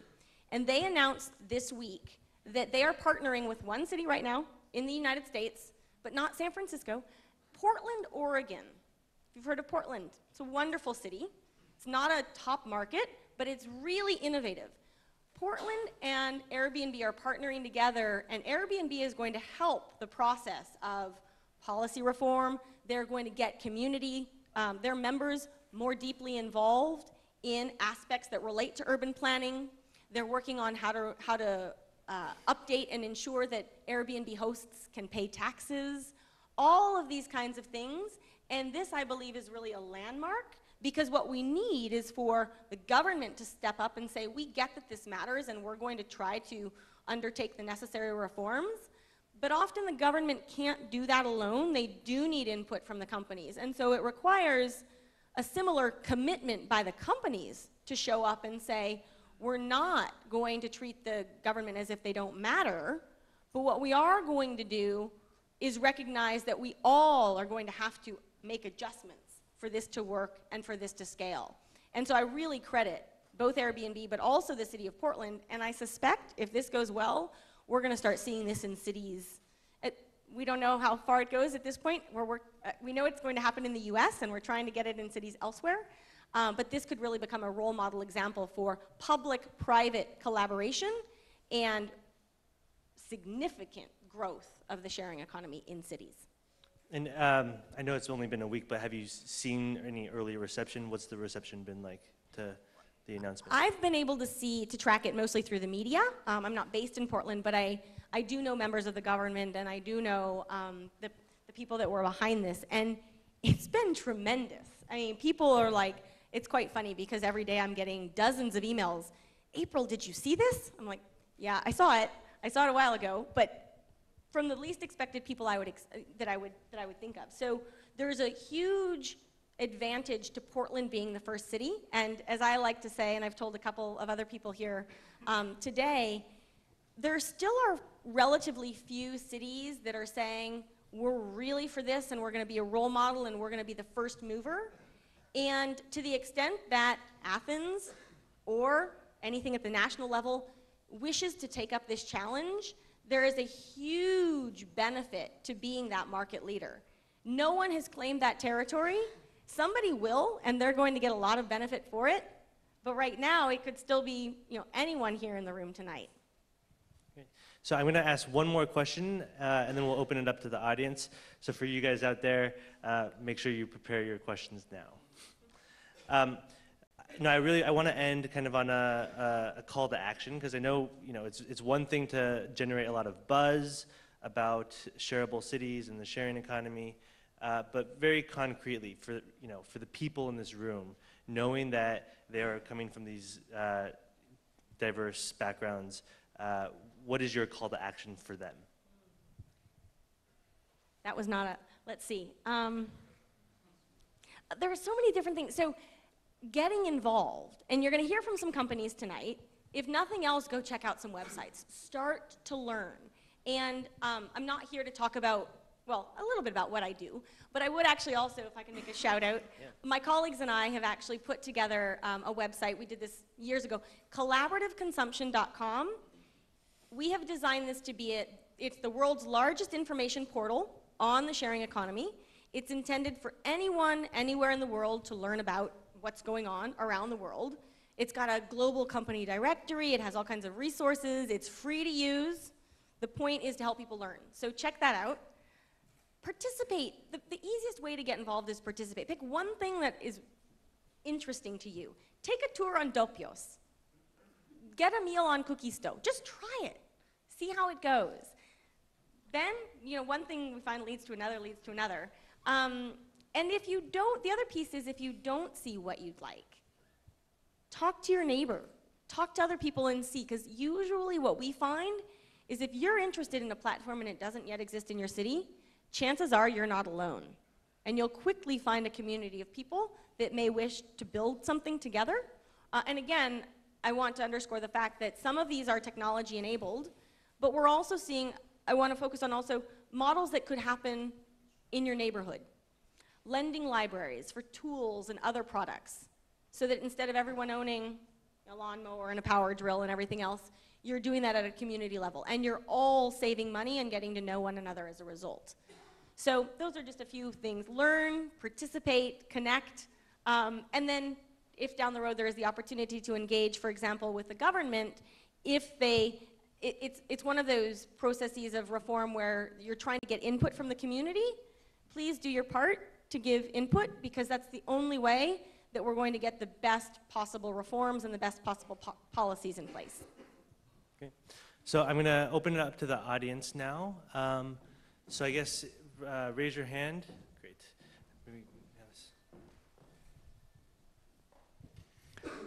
And they announced this week that they are partnering with one city right now in the United States, but not San Francisco, Portland, Oregon. If you've heard of Portland, it's a wonderful city. It's not a top market, but it's really innovative. Portland and Airbnb are partnering together, and Airbnb is going to help the process of policy reform. They're going to get community, their members more deeply involved in aspects that relate to urban planning. They're working on how to update and ensure that Airbnb hosts can pay taxes, all of these kinds of things. And this, I believe, is really a landmark, because what we need is for the government to step up and say, we get that this matters and we're going to try to undertake the necessary reforms. But often the government can't do that alone. They do need input from the companies. And so it requires a similar commitment by the companies to show up and say, we're not going to treat the government as if they don't matter, but what we are going to do is recognize that we all are going to have to make adjustments for this to work and for this to scale. And so I really credit both Airbnb, but also the city of Portland, and I suspect if this goes well, we're gonna start seeing this in cities. We don't know how far it goes at this point. We know it's going to happen in the US, and we're trying to get it in cities elsewhere. But this could really become a role model example for public-private collaboration and significant growth of the sharing economy in cities.
And I know it's only been a week, but have you seen any early reception? What's the reception been like to the announcement?
I've been able to track it mostly through the media. I'm not based in Portland, but I do know members of the government, and I do know the people that were behind this, and it's been tremendous. I mean, people are like, it's quite funny because every day I'm getting dozens of emails. April, did you see this? I'm like, yeah, I saw it. I saw it a while ago, but from the least expected people that I would think of. So there's a huge advantage to Portland being the first city, and as I like to say, and I've told a couple of other people here today, there still are relatively few cities that are saying, we're really for this, and we're gonna be a role model, and we're gonna be the first mover. And to the extent that Athens or anything at the national level wishes to take up this challenge, there is a huge benefit to being that market leader. No one has claimed that territory. Somebody will, and they're going to get a lot of benefit for it. But right now, it could still be, anyone here in the room tonight.
So I'm going to ask one more question, and then we'll open it up to the audience. So for you guys out there, make sure you prepare your questions now. I want to end kind of on a call to action, because I know, it's one thing to generate a lot of buzz about shareable cities and the sharing economy, but very concretely for the people in this room, knowing that they are coming from these diverse backgrounds, what is your call to action for them?
That was not let's see. There are so many different things. So getting involved, and you're going to hear from some companies tonight. If nothing else, go check out some websites. Start to learn. And I'm not here to talk about, well, a little bit about what I do, but I would actually also, if I can make a shout out, my colleagues and I have actually put together a website. We did this years ago, collaborativeconsumption.com. We have designed this to be it's the world's largest information portal on the sharing economy. It's intended for anyone, anywhere in the world to learn about what's going on around the world. It's got a global company directory. It has all kinds of resources. It's free to use. The point is to help people learn. So check that out. Participate. The easiest way to get involved is participate. Pick one thing that is interesting to you. Take a tour on Dopios. Get a meal on Cookie Stove. Just try it. See how it goes. Then, one thing we find leads to another, leads to another. And if you don't, the other piece is if you don't see what you'd like, talk to your neighbor. Talk to other people and see, because usually what we find is if you're interested in a platform and it doesn't yet exist in your city, chances are you're not alone. And you'll quickly find a community of people that may wish to build something together. And again, I want to underscore the fact that some of these are technology enabled, but we're also seeing, I want to focus on also models that could happen in your neighborhood. Lending libraries for tools and other products, so that instead of everyone owning a lawnmower and a power drill and everything else, you're doing that at a community level, and you're all saving money and getting to know one another as a result. So those are just a few things. Learn, participate, connect, and then if down the road there is the opportunity to engage, for example, with the government, if it's one of those processes of reform where you're trying to get input from the community, please do your part to give input, because that's the only way that we're going to get the best possible reforms and the best possible policies in place.
Okay. So I'm going to open it up to the audience now. So I guess raise your hand. Great.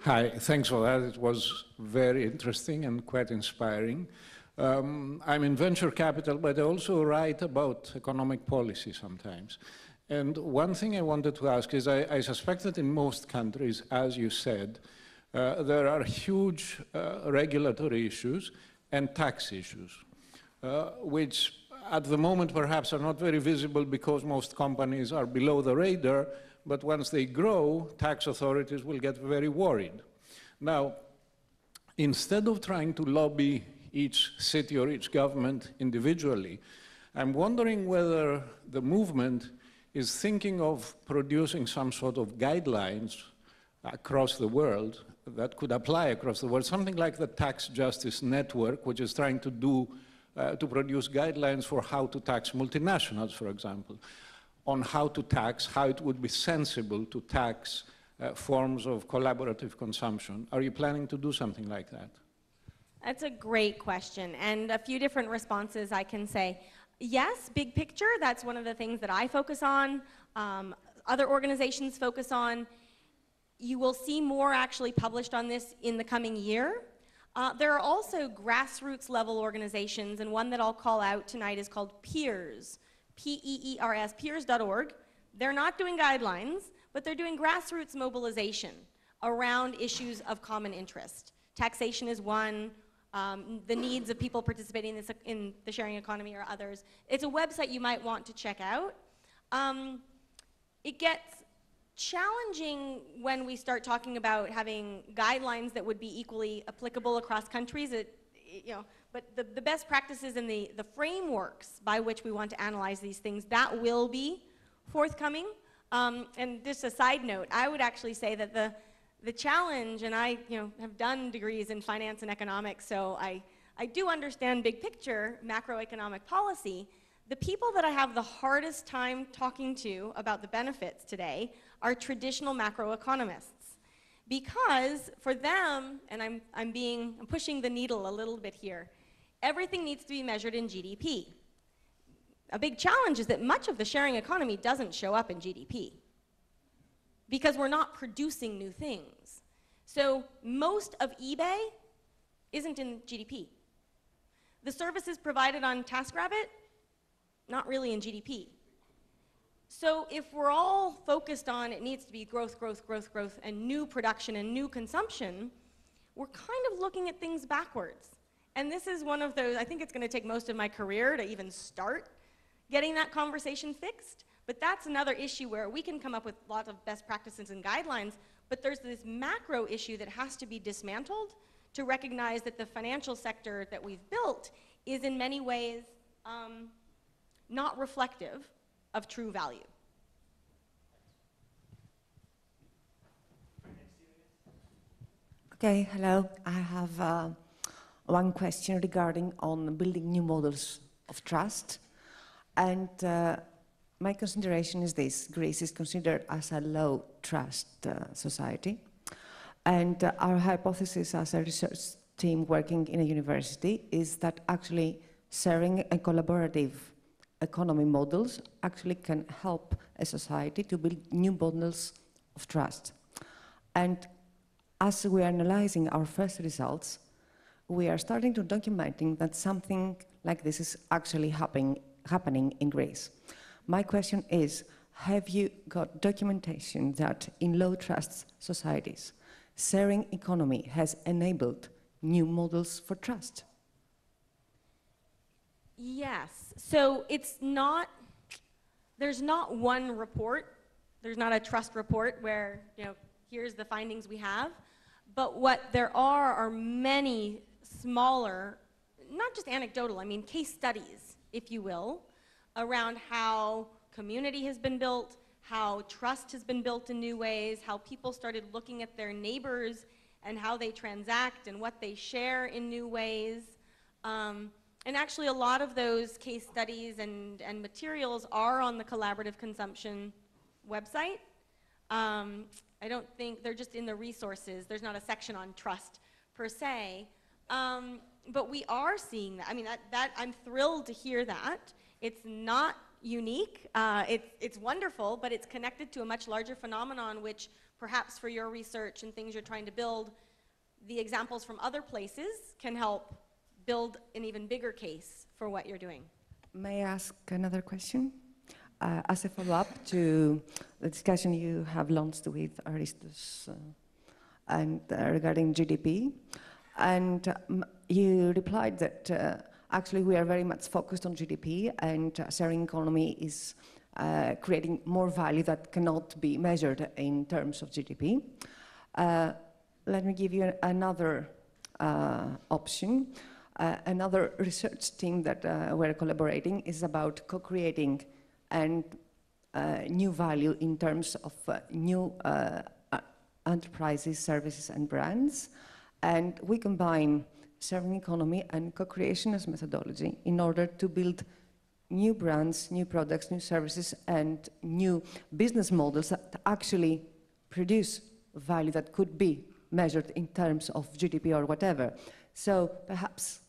Hi, thanks for that. It was very interesting and quite inspiring. I'm in venture capital, but I also write about economic policy sometimes. And one thing I wanted to ask is, I suspect that in most countries, as you said, there are huge regulatory issues and tax issues, which at the moment perhaps are not very visible because most companies are below the radar, but once they grow, tax authorities will get very worried. Now, instead of trying to lobby each city or each government individually, I'm wondering whether the movement is thinking of producing some sort of guidelines across the world that could apply across the world, something like the Tax Justice Network, which is trying to produce guidelines for how to tax multinationals, for example, on how to tax, how it would be sensible to tax forms of collaborative consumption. Are you planning to do something like that?
That's a great question, and a few different responses I can say. Yes, big picture, that's one of the things that I focus on, other organizations focus on. You will see more actually published on this in the coming year. There are also grassroots level organizations, and one that I'll call out tonight is called PEERS, P-E-E-R-S, peers.org. They're not doing guidelines, but they're doing grassroots mobilization around issues of common interest. Taxation is one, the needs of people participating in the sharing economy are others. It's a website you might want to check out. It gets challenging when we start talking about having guidelines that would be equally applicable across countries. But the best practices and the frameworks by which we want to analyze these things, that will be forthcoming. And just a side note, I would actually say that the challenge, and I have done degrees in finance and economics, so I do understand big picture macroeconomic policy. The people that I have the hardest time talking to about the benefits today are traditional macroeconomists. Because for them, and I'm pushing the needle a little bit here, everything needs to be measured in GDP. A big challenge is that much of the sharing economy doesn't show up in GDP because we're not producing new things. So most of eBay isn't in GDP. The services provided on TaskRabbit, not really in GDP. So if we're all focused on it needs to be growth, growth, growth, growth, and new production and new consumption, we're kind of looking at things backwards. And this is one of those, I think it's going to take most of my career to even start getting that conversation fixed. But that's another issue where we can come up with lots of best practices and guidelines, but there's this macro issue that has to be dismantled to recognize that the financial sector that we've built is in many ways not reflective of true value.
Okay, hello. I have one question regarding on building new models of trust. And my consideration is this: Greece is considered as a low trust society. And our hypothesis as a research team working in a university is that actually sharing and collaborative economy models actually can help a society to build new models of trust. And as we are analyzing our first results, we are starting to documenting that something like this is actually happening in Greece. My question is, have you got documentation that in low trust societies, sharing economy has enabled new models for trust?
Yes, so there's not one report, there's not a trust report where, here's the findings we have, but what there are many smaller, not just anecdotal, case studies, if you will, around how community has been built, how trust has been built in new ways, how people started looking at their neighbors and how they transact and what they share in new ways. And actually a lot of those case studies and materials are on the Collaborative Consumption website. I don't think, they're just in the resources. There's not a section on trust per se. But we are seeing that. I'm thrilled to hear that. It's not unique. It's wonderful, but it's connected to a much larger phenomenon, which perhaps for your research and things you're trying to build, the examples from other places can help build an even bigger case for what you're doing.
May I ask another question? As a follow-up to the discussion you have launched with Aristos and regarding GDP, and you replied that Actually, we are very much focused on GDP, and sharing economy is creating more value that cannot be measured in terms of GDP. Let me give you another option. Another research team that we're collaborating is about co-creating and new value in terms of new enterprises, services, and brands. And we combine sharing economy and co-creation as methodology in order to build new brands, new products, new services, and new business models that actually produce value that could be measured in terms of GDP or whatever. So perhaps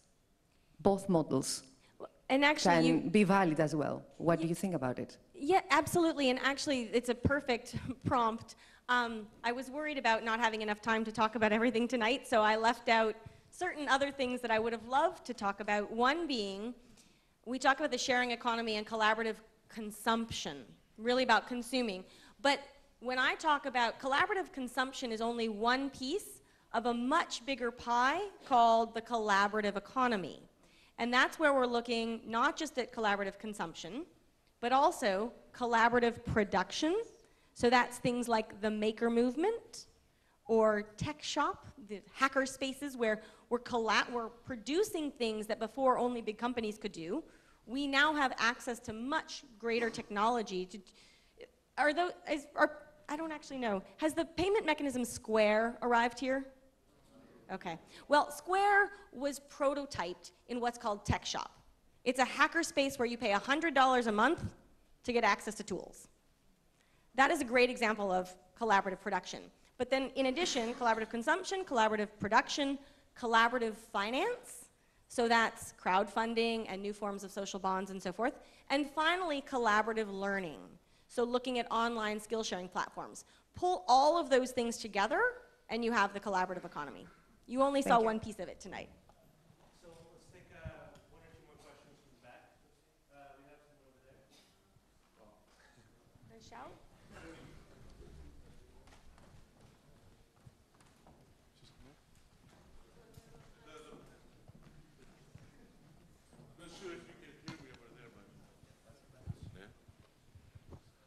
both models
and actually
can be valid as well. What do you think about it?
Yeah, absolutely, and actually it's a perfect prompt. I was worried about not having enough time to talk about everything tonight, so I left out certain other things that I would have loved to talk about. One being, we talk about the sharing economy and collaborative consumption, really about consuming. But when I talk about collaborative consumption is only one piece of a much bigger pie called the collaborative economy. And that's where we're looking not just at collaborative consumption, but also collaborative production. So that's things like the maker movement or tech shop, the hacker spaces where we're producing things that before only big companies could do. We now have access to much greater technology. I don't actually know. Has the payment mechanism Square arrived here? Okay. Well, Square was prototyped in what's called Tech Shop. It's a hacker space where you pay $100 a month to get access to tools. That is a great example of collaborative production. But then in addition, collaborative consumption, collaborative production, collaborative finance. So that's crowdfunding and new forms of social bonds and so forth. And finally, collaborative learning. So looking at online skill sharing platforms. Pull all of those things together and you have the collaborative economy. You only saw one piece of it tonight.
So let's take one or two more questions from the back. We have someone over there.
Can I shout?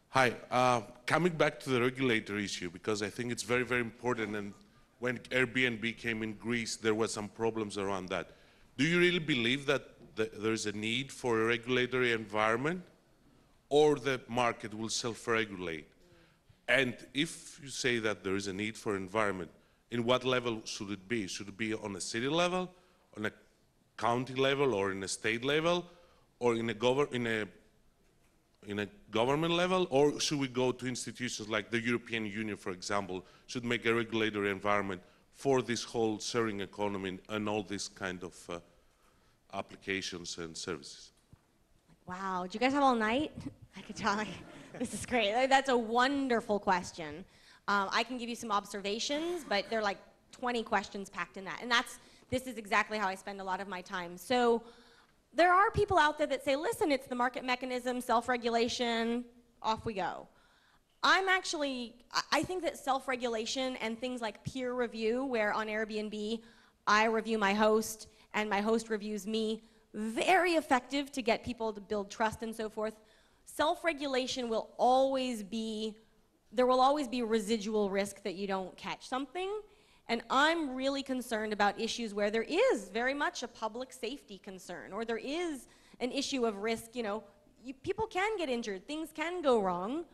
Hi, coming back to the regulator issue, because I think it's very, very important, and when Airbnb came in Greece, there were some problems around that. Do you really believe that there's a need for a regulatory environment, or the market will self-regulate? And if you say that there is a need for environment, in what level should it be? Should it be on a city level, on a county level, or in a state level, or in a government level, or should we go to institutions like the European Union, for example, should make a regulatory environment for this whole sharing economy and all these kind of applications and services?
Wow, do you guys have all night? I could talk. This is great. That's a wonderful question. I can give you some observations, but there are like 20 questions packed in that. And this is exactly how I spend a lot of my time. So there are people out there that say, listen, it's the market mechanism, self-regulation, off we go. I think that self-regulation and things like peer review, where on Airbnb, I review my host and my host reviews me, very effective to get people to build trust and so forth. Self-regulation will always be, there will always be residual risk that you don't catch something. And I'm really concerned about issues where there is very much a public safety concern, or there is an issue of risk. People can get injured, things can go wrong.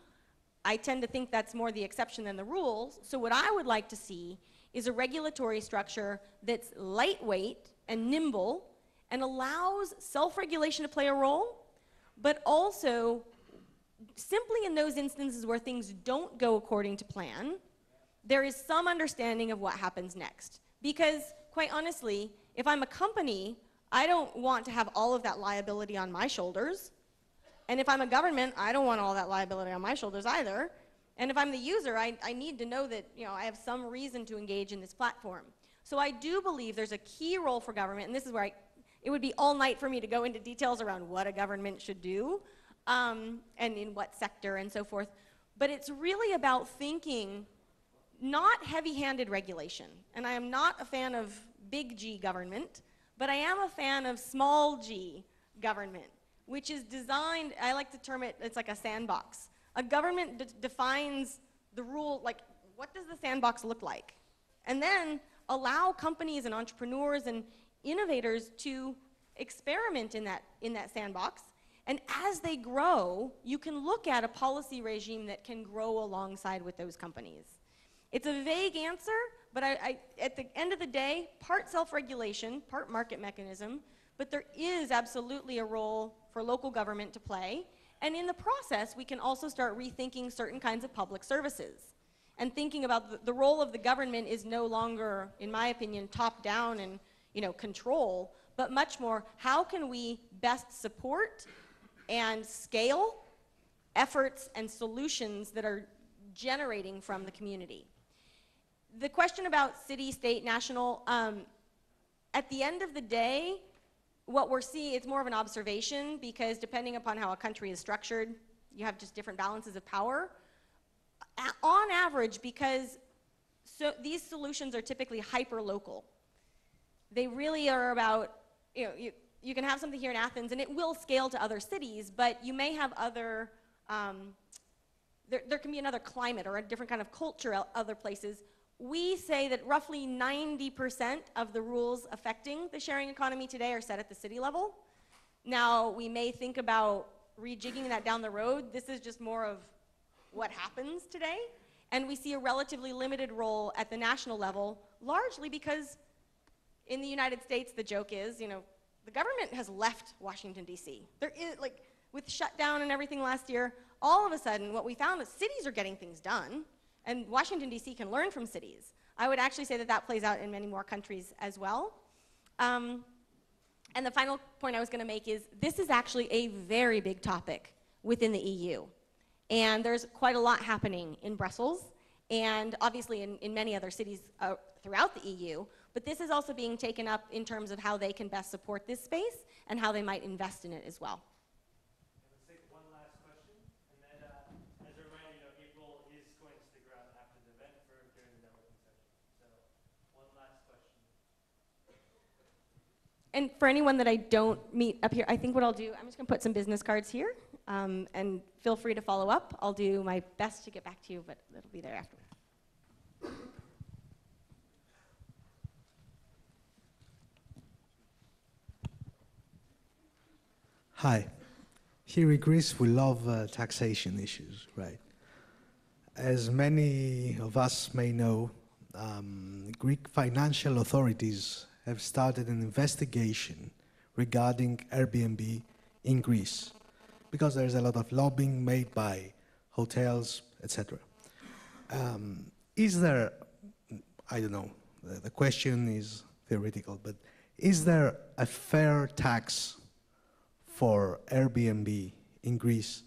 I tend to think that's more the exception than the rules. So what I would like to see is a regulatory structure that's lightweight and nimble and allows self-regulation to play a role, but also simply in those instances where things don't go according to plan, there is some understanding of what happens next. Because, quite honestly, if I'm a company, I don't want to have all of that liability on my shoulders. And if I'm a government, I don't want all that liability on my shoulders either. And if I'm the user, I need to know that I have some reason to engage in this platform. So I do believe there's a key role for government, and this is where it would be all night for me to go into details around what a government should do, and in what sector and so forth. But it's really about thinking not heavy-handed regulation. And I am not a fan of big G government, but I am a fan of small g government, which is designed, I like to term it, it's like a sandbox. A government defines the rule, like, what does the sandbox look like? And then allow companies and entrepreneurs and innovators to experiment in that sandbox. And as they grow, you can look at a policy regime that can grow alongside with those companies. It's a vague answer, but at the end of the day, part self-regulation, part market mechanism, but there is absolutely a role for local government to play. And in the process, we can also start rethinking certain kinds of public services. And thinking about the role of the government is no longer, in my opinion, top-down and control, but much more, how can we best support and scale efforts and solutions that are generating from the community. The question about city, state, national, at the end of the day, what we're seeing, it's more of an observation, because depending upon how a country is structured, you have just different balances of power. On average, because these solutions are typically hyper-local. They really are about, you can have something here in Athens and it will scale to other cities, but you may have other, there can be another climate or a different kind of culture other places. We say that roughly 90% of the rules affecting the sharing economy today are set at the city level. Now, we may think about rejigging that down the road. This is just more of what happens today. And we see a relatively limited role at the national level, largely because in the United States, the joke is, the government has left Washington, D.C. There is, with shutdown and everything last year, all of a sudden, what we found is cities are getting things done, and Washington, D.C. can learn from cities. I would actually say that that plays out in many more countries as well. And the final point I was going to make is this is actually a very big topic within the EU. And there's quite a lot happening in Brussels, and obviously in many other cities throughout the EU. But this is also being taken up in terms of how they can best support this space and how they might invest in it as well.
Let's take one last question, and then as a reminder, April is going to stick around after the event during the networking session. So one last question.
And for anyone that I don't meet up here, I think what I'll do, I'm just going to put some business cards here, and feel free to follow up. I'll do my best to get back to you, but it'll be there afterwards.
Hi. Here in Greece, we love taxation issues, right? As many of us may know, Greek financial authorities have started an investigation regarding Airbnb in Greece, because there's a lot of lobbying made by hotels, etc. Is there, I don't know, the question is theoretical, but is there a fair tax for Airbnb in Greece?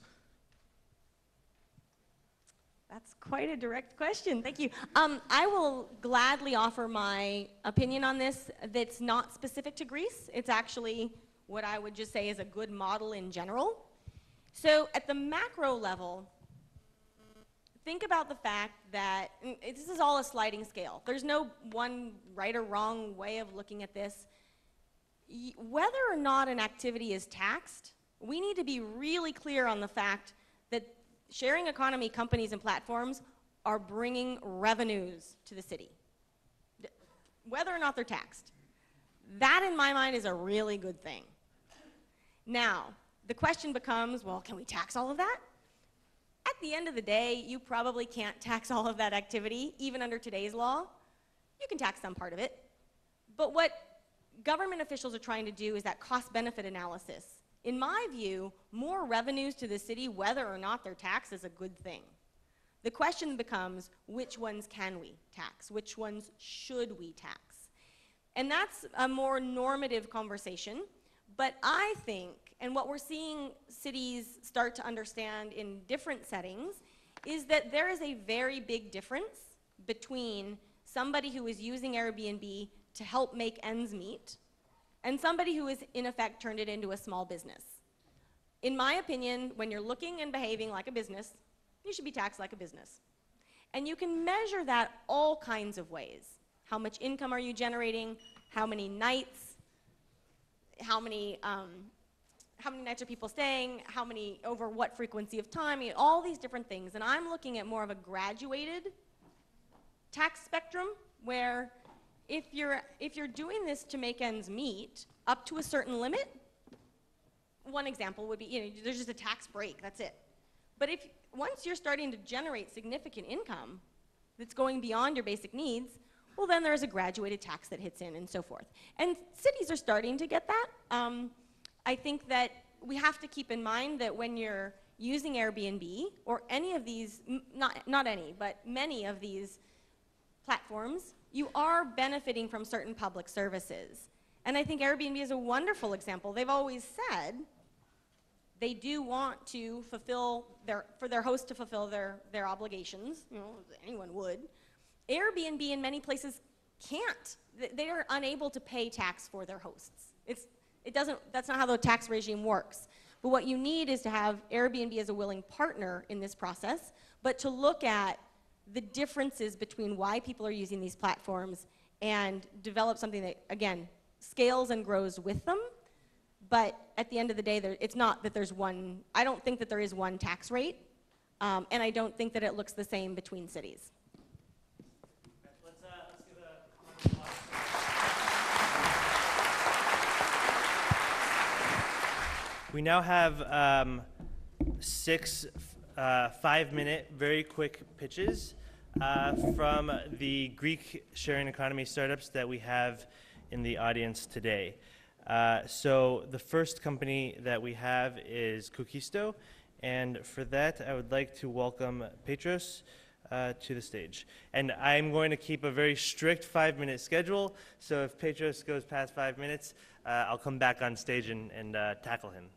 That's quite a direct question. Thank you. I will gladly offer my opinion on this that's not specific to Greece. It's actually what I would just say is a good model in general. So at the macro level, think about the fact that this is all a sliding scale. There's no one right or wrong way of looking at this. Whether or not an activity is taxed, we need to be really clear on the fact that sharing economy companies and platforms are bringing revenues to the city, whether or not they're taxed. That, in my mind, is a really good thing. Now, the question becomes, well, can we tax all of that? At the end of the day, you probably can't tax all of that activity, even under today's law. You can tax some part of it. But what government officials are trying to do is that cost-benefit analysis. In my view, more revenues to the city, whether or not they're taxed, is a good thing. The question becomes, which ones can we tax? Which ones should we tax? And that's a more normative conversation. But I think, and what we're seeing cities start to understand in different settings, is that there is a very big difference between somebody who is using Airbnb to help make ends meet, and somebody who has, in effect, turned it into a small business. In my opinion, when you're looking and behaving like a business, you should be taxed like a business. And you can measure that all kinds of ways. How much income are you generating? How many nights? how many nights are people staying, over what frequency of time, all these different things. And I'm looking at more of a graduated tax spectrum where if you're doing this to make ends meet up to a certain limit, one example would be, there's just a tax break, that's it. But once you're starting to generate significant income that's going beyond your basic needs, well, then there's a graduated tax that hits in and so forth. And cities are starting to get that. I think that we have to keep in mind that when you're using Airbnb or any of these, not any, but many of these platforms, you are benefiting from certain public services. And I think Airbnb is a wonderful example. They've always said they do want to fulfill for their host to fulfill their obligations, anyone would. Airbnb in many places can't. They are unable to pay tax for their hosts. That's not how the tax regime works. But what you need is to have Airbnb as a willing partner in this process, but to look at the differences between why people are using these platforms and develop something that, again, scales and grows with them. But at the end of the day, it's not that there's one, I don't think that there is one tax rate, and I don't think that it looks the same between cities.
Let's give a round of applause. We now have 6 5-minute, very quick pitches from the Greek sharing economy startups that we have in the audience today. So the first company that we have is Koukisto, and for that I would like to welcome Petros to the stage. And I'm going to keep a very strict 5-minute schedule, so if Petros goes past 5 minutes, I'll come back on stage and tackle him.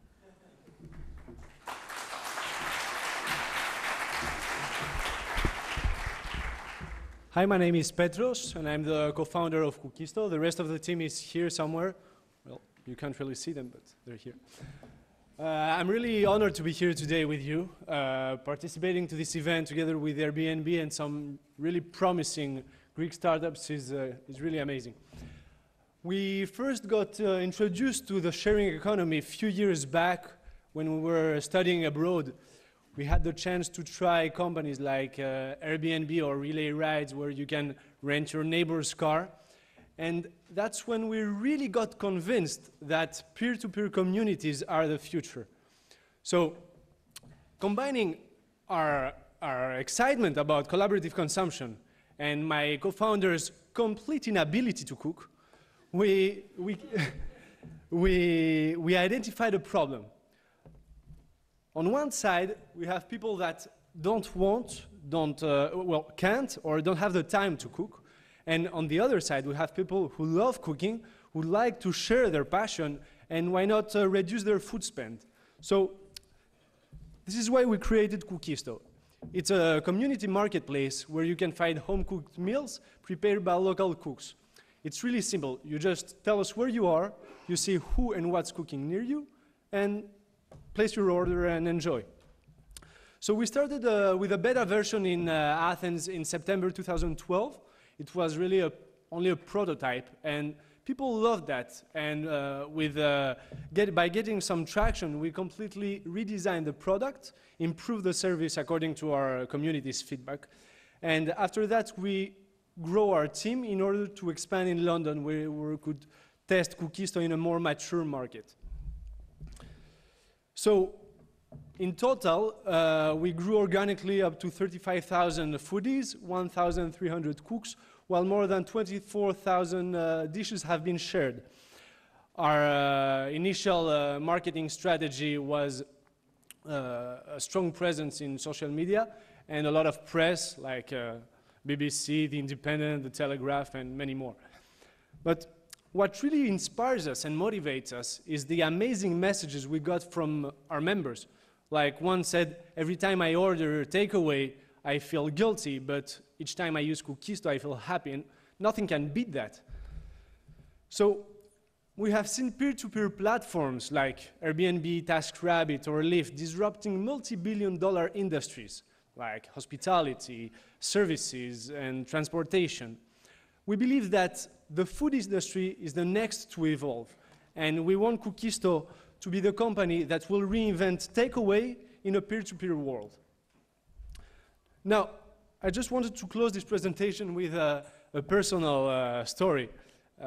Hi, my name is Petros, and I'm the co-founder of Koukisto. The rest of the team is here somewhere. Well, you can't really see them, but they're here. I'm really honored to be here today with you, participating to this event together with Airbnb and some really promising Greek startups is really amazing. We first got introduced to the sharing economy a few years back when we were studying abroad. We had the chance to try companies like Airbnb or Relay Rides, where you can rent your neighbor's car. And that's when we really got convinced that peer-to-peer communities are the future. So combining our excitement about collaborative consumption and my co-founder's complete inability to cook, we identified a problem. On one side, we have people that can't or don't have the time to cook. And on the other side, we have people who love cooking, who like to share their passion, and why not reduce their food spend? So this is why we created Koukisto. It's a community marketplace where you can find home-cooked meals prepared by local cooks. It's really simple. You just tell us where you are, you see who and what's cooking near you, and place your order and enjoy. So we started with a beta version in Athens in September 2012. It was really only a prototype, and people loved that. And by getting some traction, we completely redesigned the product, improved the service according to our community's feedback. And after that, we grow our team in order to expand in London, where we could test Koukisto in a more mature market. So in total, we grew organically up to 35,000 foodies, 1,300 cooks, while more than 24,000 dishes have been shared. Our initial marketing strategy was a strong presence in social media and a lot of press like BBC, The Independent, The Telegraph, and many more. But what really inspires us and motivates us is the amazing messages we got from our members. Like one said, every time I order takeaway, I feel guilty, but each time I use Koukisto, I feel happy, and nothing can beat that. So we have seen peer-to-peer platforms like Airbnb, TaskRabbit, or Lyft disrupting multi-billion-dollar industries like hospitality, services, and transportation. We believe that the food industry is the next to evolve, And we want Cookisto to be the company that will reinvent takeaway in a peer-to-peer world. Now, I just wanted to close this presentation with a personal story.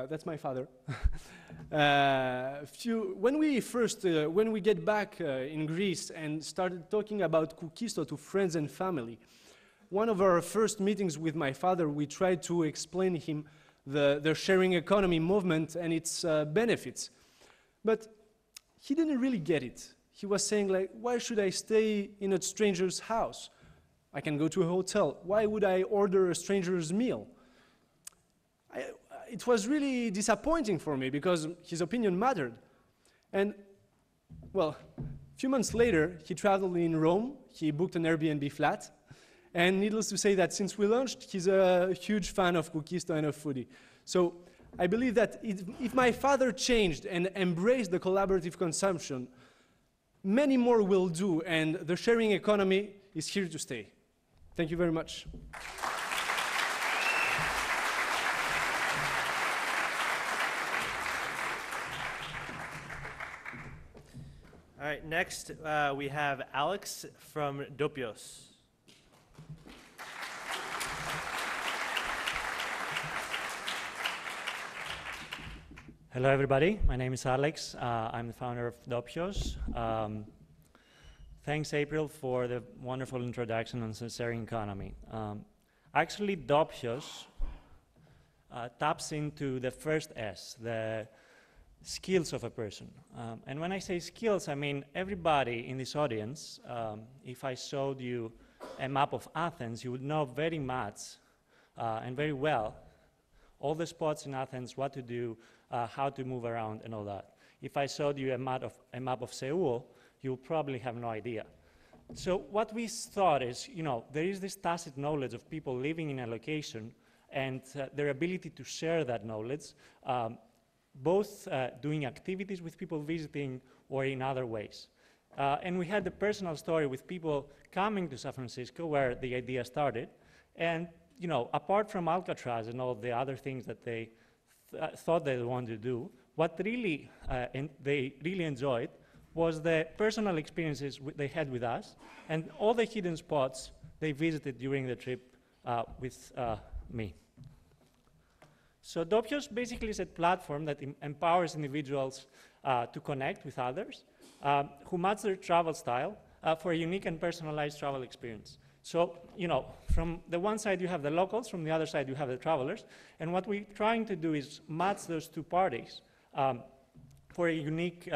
That's my father. When we get back in Greece and started talking about Cookisto to friends and family, one of our first meetings with my father, we tried to explain him the sharing economy movement and its benefits. But he didn't really get it. He was saying, like, why should I stay in a stranger's house? I can go to a hotel. Why would I order a stranger's meal? It was really disappointing for me because his opinion mattered. And, well, a few months later, he traveled in Rome. He booked an Airbnb flat. And needless to say that since we launched, he's a huge fan of Cookisto and of foodie. So I believe that if my father changed and embraced the collaborative consumption, many more will do, and the sharing economy is here to stay. Thank you very much.
All right, next we have Alex from Dopios.
Hello, everybody. My name is Alex. I'm the founder of Dopios. Thanks, April, for the wonderful introduction on the sharing economy. Actually, Dopios taps into the first S, the skills of a person. And when I say skills, I mean everybody in this audience. If I showed you a map of Athens, you would know very much and very well all the spots in Athens, what to do, how to move around and all that. If I showed you a map of Seoul, you'll probably have no idea. So what we thought is, there is this tacit knowledge of people living in a location and their ability to share that knowledge, both doing activities with people visiting or in other ways. And we had the personal story with people coming to San Francisco where the idea started. And, apart from Alcatraz and all the other things that they thought they wanted to do, what really they really enjoyed was the personal experiences they had with us and all the hidden spots they visited during the trip with me. So Dopios basically is a platform that empowers individuals to connect with others who match their travel style for a unique and personalized travel experience. So, from the one side you have the locals, from the other side you have the travelers, and what we're trying to do is match those two parties for a unique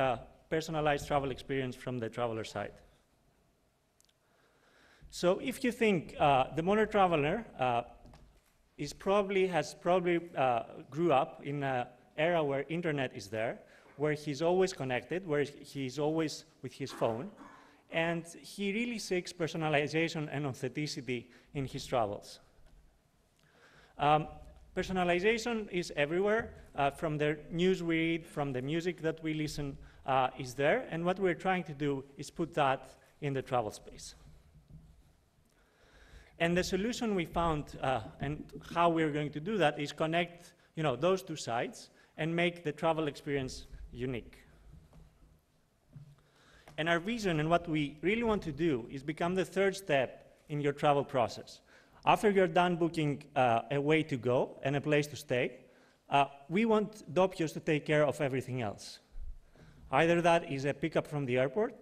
personalized travel experience from the traveler side. So if you think the modern traveler has probably grew up in an era where internet is there, where he's always connected, where he's always with his phone, and he really seeks personalization and authenticity in his travels. Personalization is everywhere, from the news we read, from the music that we listen, is there, and what we're trying to do is put that in the travel space. And the solution we found, and how we're going to do that, is connect those two sides and make the travel experience unique. And our vision and what we really want to do is become the third step in your travel process. After you're done booking a way to go and a place to stay, we want Dopios to take care of everything else. Either that is a pickup from the airport,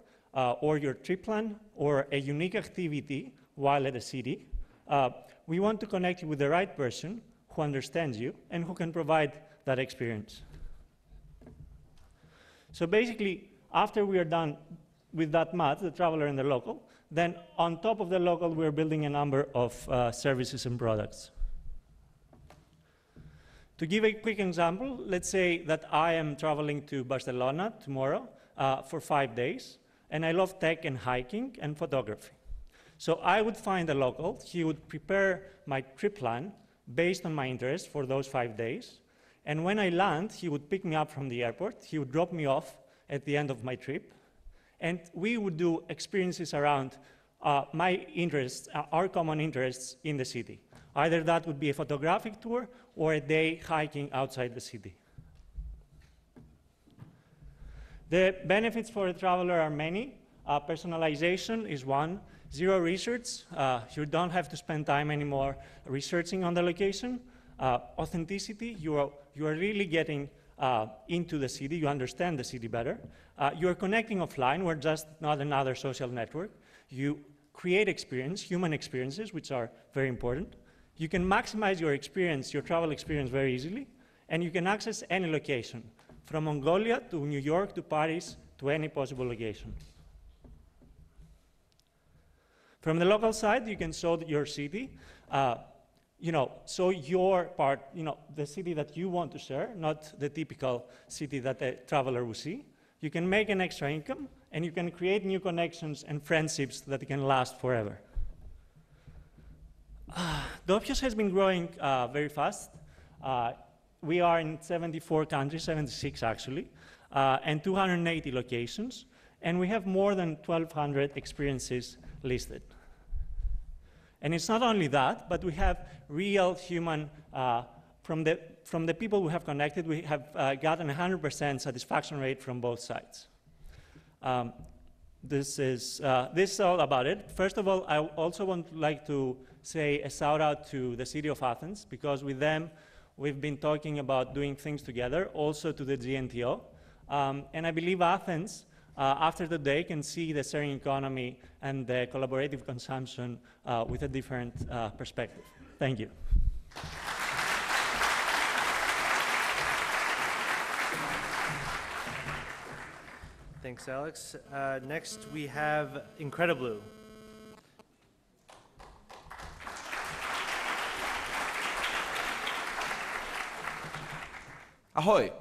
or your trip plan, or a unique activity while at a city. We want to connect you with the right person who understands you and who can provide that experience. So basically, after we are done with that match, the traveler and the local, then on top of the local, we're building a number of services and products. To give a quick example, let's say that I am traveling to Barcelona tomorrow for 5 days, and I love tech and hiking and photography. So I would find a local. He would prepare my trip plan based on my interests for those 5 days. And when I land, he would pick me up from the airport. He would drop me off at the end of my trip. And we would do experiences around my interests, our common interests in the city. Either that would be a photographic tour or a day hiking outside the city. The benefits for the traveler are many. Personalization is one. Zero research. You don't have to spend time anymore researching on the location. Authenticity. You are really getting into the city. You understand the city better. You are connecting offline. We're just not another social network. You create experience, human experiences, which are very important. You can maximize your experience, your travel experience very easily, and you can access any location, from Mongolia to New York to Paris to any possible location. From the local side, you can show your city, show your part, the city that you want to share, not the typical city that a traveler will see. You can make an extra income, and you can create new connections and friendships that can last forever. Dopios has been growing very fast. We are in 74 countries, 76 actually, and 280 locations, and we have more than 1,200 experiences listed. And it's not only that, but we have real human, from the people we have connected, we have gotten 100% satisfaction rate from both sides. This is all about it. First of all, I also would like to say a shout out to the city of Athens, because with them, we've been talking about doing things together, also to the GNTO. And I believe Athens, after today, can see the sharing economy and the collaborative consumption with a different perspective. Thank you.
Thanks, Alex. Next, we have Incrediblue.
Ahoy.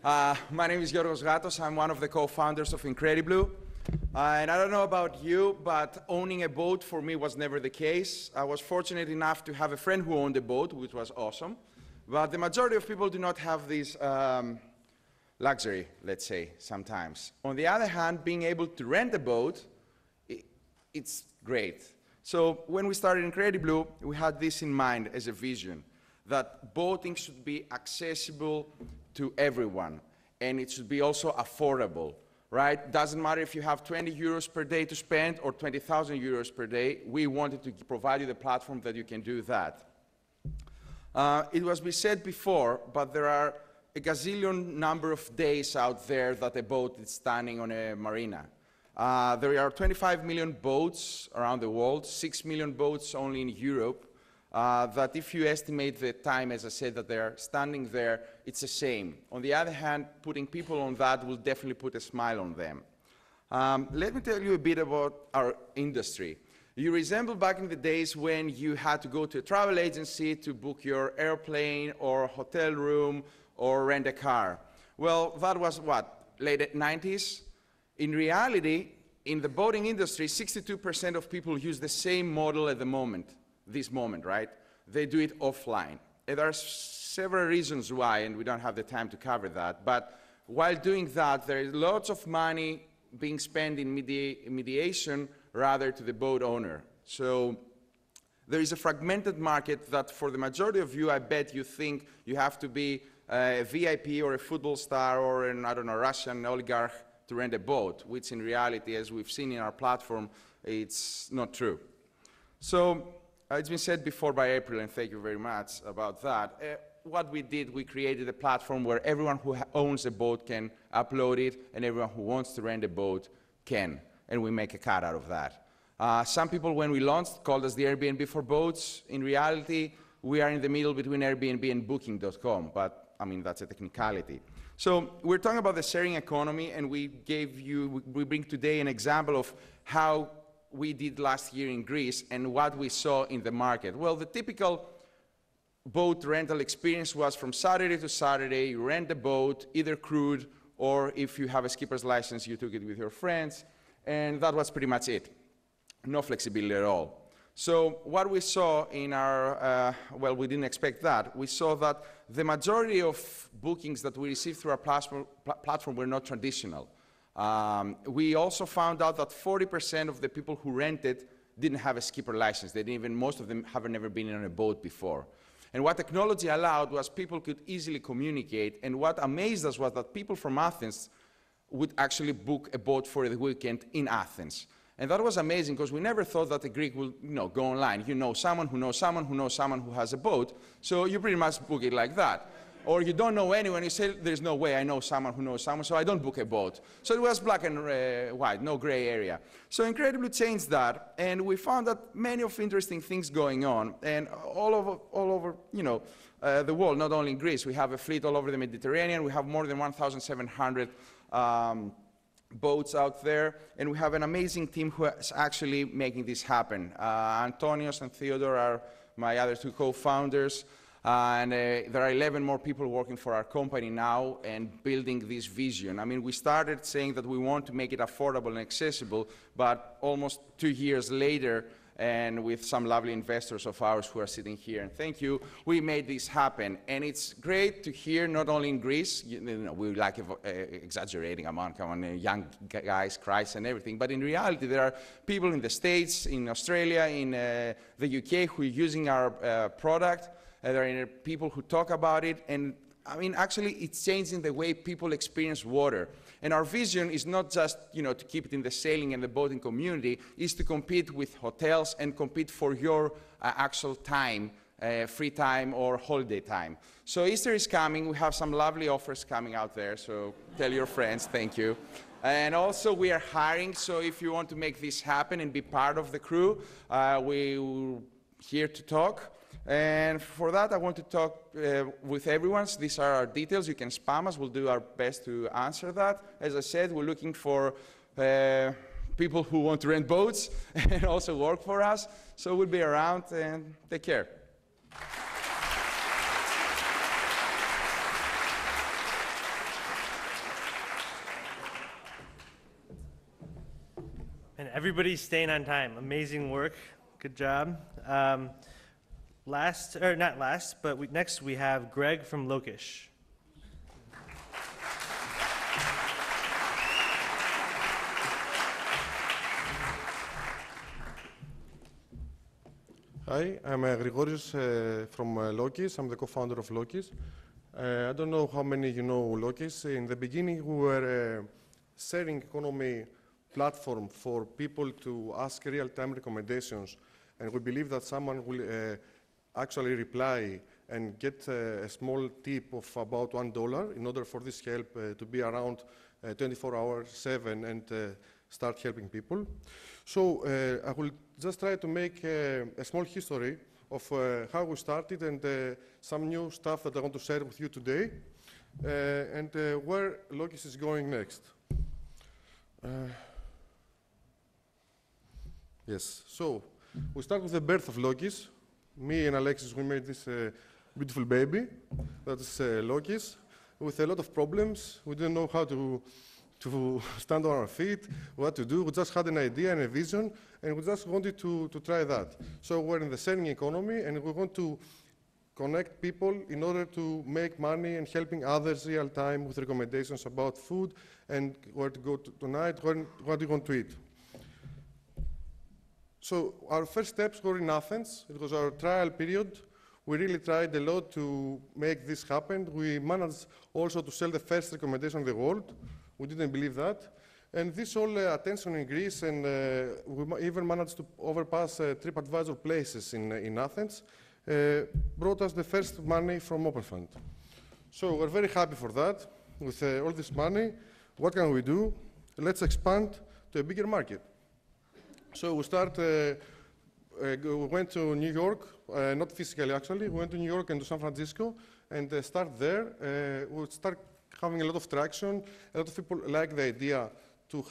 My name is Giorgos Gatos. I'm one of the co-founders of Incrediblue. And I don't know about you, but owning a boat for me was never the case. I was fortunate enough to have a friend who owned a boat, which was awesome. But the majority of people do not have this luxury, let's say, sometimes. On the other hand, being able to rent a boat, it's great. So when we started Incrediblue, we had this in mind as a vision, that boating should be accessible to everyone, and it should be also affordable, right? Doesn't matter if you have 20 euros per day to spend or 20,000 euros per day. We wanted to provide you the platform that you can do that. It was said before, but there are a gazillion number of days out there that a boat is standing on a marina. There are 25 million boats around the world, 6 million boats only in Europe, that if you estimate the time, as I said, that they're standing there, it's the same. On the other hand, putting people on that will definitely put a smile on them. Let me tell you a bit about our industry. You resemble back in the days when you had to go to a travel agency to book your airplane or hotel room or rent a car. Well, that was what, late 90s? In reality, in the boating industry, 62% of people use the same model at the moment. This moment, right? They do it offline. And there are several reasons why, and we don't have the time to cover that. But while doing that, there is lots of money being spent in mediation rather to the boat owner. So there is a fragmented market that for the majority of you, I bet you think you have to be a VIP or a football star or an, I don't know, Russian oligarch to rent a boat, which in reality, as we've seen in our platform, it's not true. So it's been said before by April, and thank you very much about that. What we did, we created a platform where everyone who owns a boat can upload it, and everyone who wants to rent a boat can, and we make a cut out of that. Some people, when we launched, called us the Airbnb for boats. In reality, we are in the middle between Airbnb and Booking.com, but I mean, that's a technicality. So we're talking about the sharing economy, and we bring today an example of how we did last year in Greece and what we saw in the market. Well, the typical boat rental experience was from Saturday to Saturday, you rent a boat, either crewed, or if you have a skipper's license, you took it with your friends, and that was pretty much it. No flexibility at all. So what we saw in our, well, we didn't expect that. We saw that the majority of bookings that we received through our platform were not traditional. We also found out that 40% of the people who rented didn't have a skipper license. They didn't even, most of them have never been on a boat before. And what technology allowed was people could easily communicate, and what amazed us was that people from Athens would actually book a boat for the weekend in Athens. And that was amazing because we never thought that a Greek would go online. You know someone who knows someone who knows someone who has a boat, so you pretty much book it like that. Or you don't know anyone, you say, there's no way I know someone who knows someone, so I don't book a boat. So it was black and white, no gray area. So Incredibly changed that, and we found that many of interesting things going on, and all over the world, not only in Greece. We have a fleet all over the Mediterranean. We have more than 1,700 boats out there, and we have an amazing team who is actually making this happen. Antonios and Theodore are my other two co-founders. And there are 11 more people working for our company now and building this vision. I mean, we started saying that we want to make it affordable and accessible, but almost 2 years later, and with some lovely investors of ours who are sitting here, and thank you, we made this happen. And it's great to hear, not only in Greece, we like exaggerating amount, come on, young guys, Christ and everything, but in reality, there are people in the States, in Australia, in the UK who are using our product. There are people who talk about it, and I mean, actually, it's changing the way people experience water. And our vision is not just, to keep it in the sailing and the boating community, is to compete with hotels and compete for your actual time, free time or holiday time. So Easter is coming. We have some lovely offers coming out there, so tell your friends, thank you. And also, we are hiring, so if you want to make this happen and be part of the crew, we're here to talk. And for that, I want to talk with everyone. So these are our details. You can spam us. We'll do our best to answer that. As I said, we're looking for people who want to rent boats and also work for us. So we'll be around, and take care.
And everybody's staying on time. Amazing work. Good job. Not last, but next we have Greg from Lokish.
Hi, I'm Grigorios from Lokish. I'm the co-founder of Lokish. I don't know how many you know Lokish. In the beginning, we were a sharing economy platform for people to ask real-time recommendations, and we believe that someone will actually reply and get a small tip of about $1 in order for this help to be around 24 hours, 7, and start helping people. So I will just try to make a small history of how we started and some new stuff that I want to share with you today, and where Lokish is going next. Yes, so we start with the birth of Lokish. Me and Alexis, we made this beautiful baby, that is Lokish, with a lot of problems. We didn't know how to stand on our feet, what to do. We just had an idea and a vision, and we just wanted to try that. So we're in the sharing economy, and we want to connect people in order to make money and helping others real time with recommendations about food and where to go tonight, what do you want to eat. So our first steps were in Athens. It was our trial period. We really tried a lot to make this happen. We managed also to sell the first recommendation in the world. We didn't believe that. And this all attention in Greece, and we even managed to overpass TripAdvisor places in Athens, brought us the first money from Open Fund. So we're very happy for that. With all this money, what can we do? Let's expand to a bigger market. So we went to New York, not physically actually, we went to New York and to San Francisco and start there. We start having a lot of traction. A lot of people like the idea to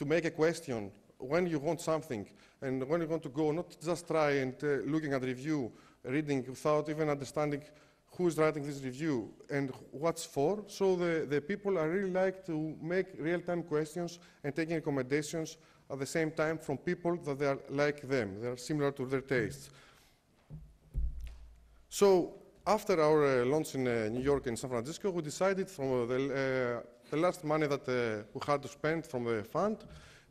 make a question when you want something and when you want to go, not just try and looking at review, reading without even understanding who is writing this review and what's for. So the people are really like to make real-time questions and taking recommendations at the same time from people that they are like them, they are similar to their tastes. So after our launch in New York and San Francisco, we decided from the last money that we had to spend from the fund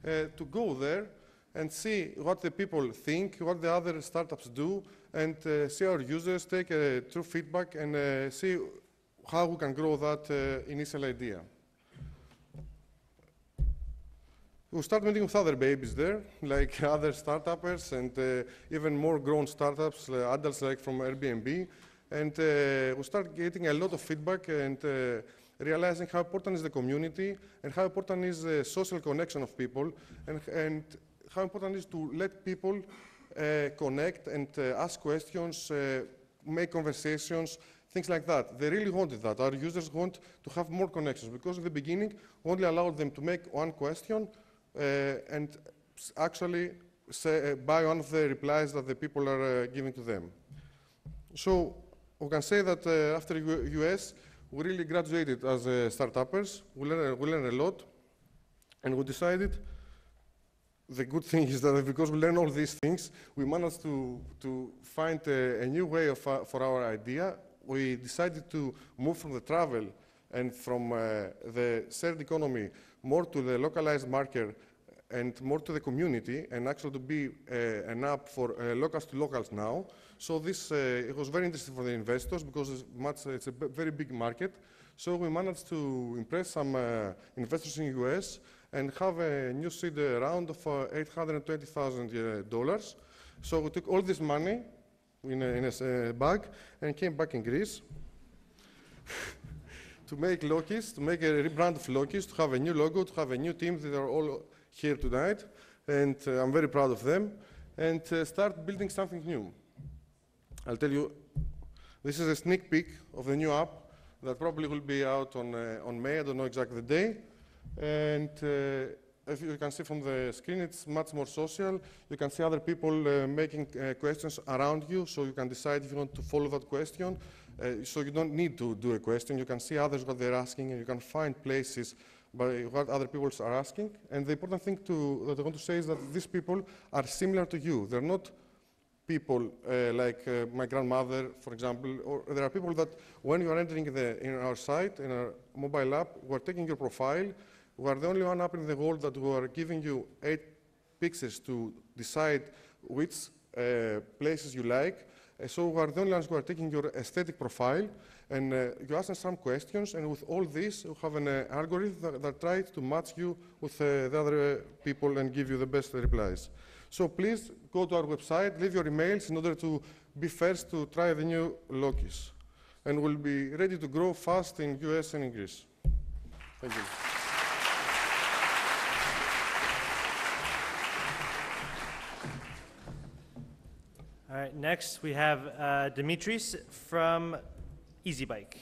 to go there and see what the people think, what the other startups do, and see our users, take true feedback, and see how we can grow that initial idea. We start meeting with other babies there, like other startuppers and even more grown startups, adults like from Airbnb. And we start getting a lot of feedback and realizing how important is the community and how important is the social connection of people and how important it is to let people connect and ask questions, make conversations, things like that. They really wanted that. Our users want to have more connections because in the beginning, we only allowed them to make one question and actually buy one of the replies that the people are giving to them. So we can say that after US, we really graduated as startuppers. We learned a lot, and we decided the good thing is that because we learned all these things, we managed to find a new way for our idea. We decided to move from the travel and from the shared economy more to the localized market and more to the community, and actually to be an app for locals to locals now. So this it was very interesting for the investors because it's a very big market. So we managed to impress some investors in the US and have a new seed round of $820,000. So we took all this money in a bag and came back in Greece to make Lokis, to make a rebrand of Lokis, to have a new logo, to have a new team. They are all here tonight, and I'm very proud of them, and start building something new. I'll tell you, this is a sneak peek of the new app that probably will be out on May. I don't know exactly the day. And as you can see from the screen, it's much more social. You can see other people making questions around you, so you can decide if you want to follow that question. So you don't need to do a question. You can see others what they're asking, and you can find places by what other people are asking. And the important thing that I want to say is that these people are similar to you. They're not people like my grandmother, for example, or there are people that when you are entering in our site, in our mobile app, we're taking your profile. We are the only one app in the world that we are giving you 8 pixels to decide which places you like. So we are the only ones who are taking your aesthetic profile, and you ask us some questions, and with all this, we have an algorithm that tries to match you with the other people and give you the best replies. So please go to our website, leave your emails in order to be first to try the new Lokis. And we'll be ready to grow fast in US and in Greece. Thank you.
All right, next we have Dimitris from EasyBike.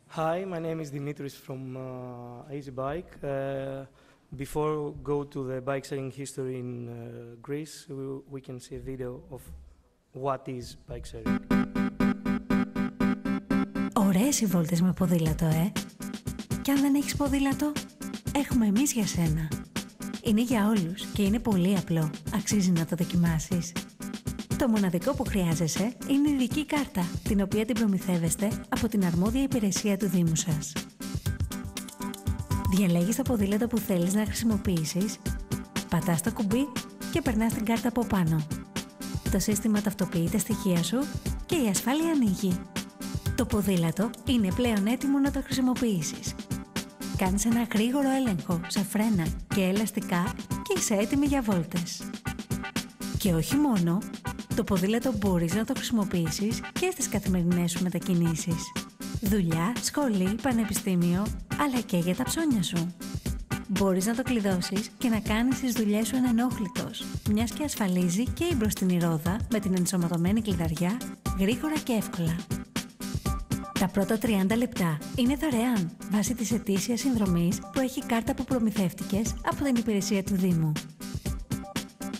Hi, my name is Dimitris from EasyBike. Before we go to the bike sharing history in Greece, we can see a video of what is bike sharing.
Ωραίες οι βόλτες με ποδήλατο, Και αν δεν έχεις ποδήλατο, έχουμε εμείς για σένα. Είναι για όλους και είναι πολύ απλό. Αξίζει να το δοκιμάσεις. Το μοναδικό που χρειάζεσαι είναι η ειδική κάρτα, την οποία την προμηθεύεστε από την αρμόδια υπηρεσία του Δήμου σας. Διαλέγεις το ποδήλατο που θέλεις να χρησιμοποιήσεις, πατάς το κουμπί και περνάς την κάρτα από πάνω. Το σύστημα ταυτοποιεί τα στοιχεία σου και η ασφάλεια ανοίγει. Το ποδήλατο είναι πλέον έτοιμο να το χρησιμοποιήσεις. Κάνεις ένα γρήγορο έλεγχο σε φρένα και ελαστικά και είσαι έτοιμη για βόλτες. Και όχι μόνο, το ποδήλατο μπορείς να το χρησιμοποιήσεις και στις καθημερινές σου μετακινήσεις. Δουλειά, σχολή, πανεπιστήμιο, αλλά και για τα ψώνια σου. Μπορείς να το κλειδώσεις και να κάνεις τις δουλειές σου ανενόχλητος, μιας και ασφαλίζει και η μπροστινή ρόδα με την ενσωματωμένη κλειδαριά γρήγορα και εύκολα. Τα πρώτα 30 λεπτά είναι δωρεάν βάσει της ετήσιας συνδρομής που έχει κάρτα που προμηθεύτηκες από την υπηρεσία του Δήμου.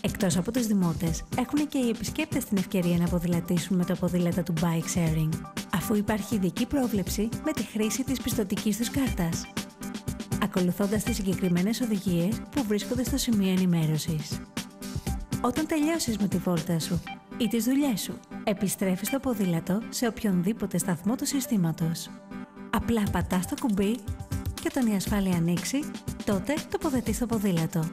Εκτός από τους δημότες, έχουν και οι επισκέπτες την ευκαιρία να ποδηλατήσουν με το ποδήλατο του bike sharing, αφού υπάρχει ειδική πρόβλεψη με τη χρήση της πιστωτικής τους κάρτας, ακολουθώντας τις συγκεκριμένες οδηγίες που βρίσκονται στο σημείο ενημέρωσης. Όταν τελειώσεις με τη βόλτα σου ή τις δουλειές σου, επιστρέφεις το ποδήλατο σε οποιονδήποτε σταθμό του συστήματος. Απλά πατάς το κουμπί και όταν η ασφάλεια ανοίξει, τότε τοποθετείς το ποδήλατο.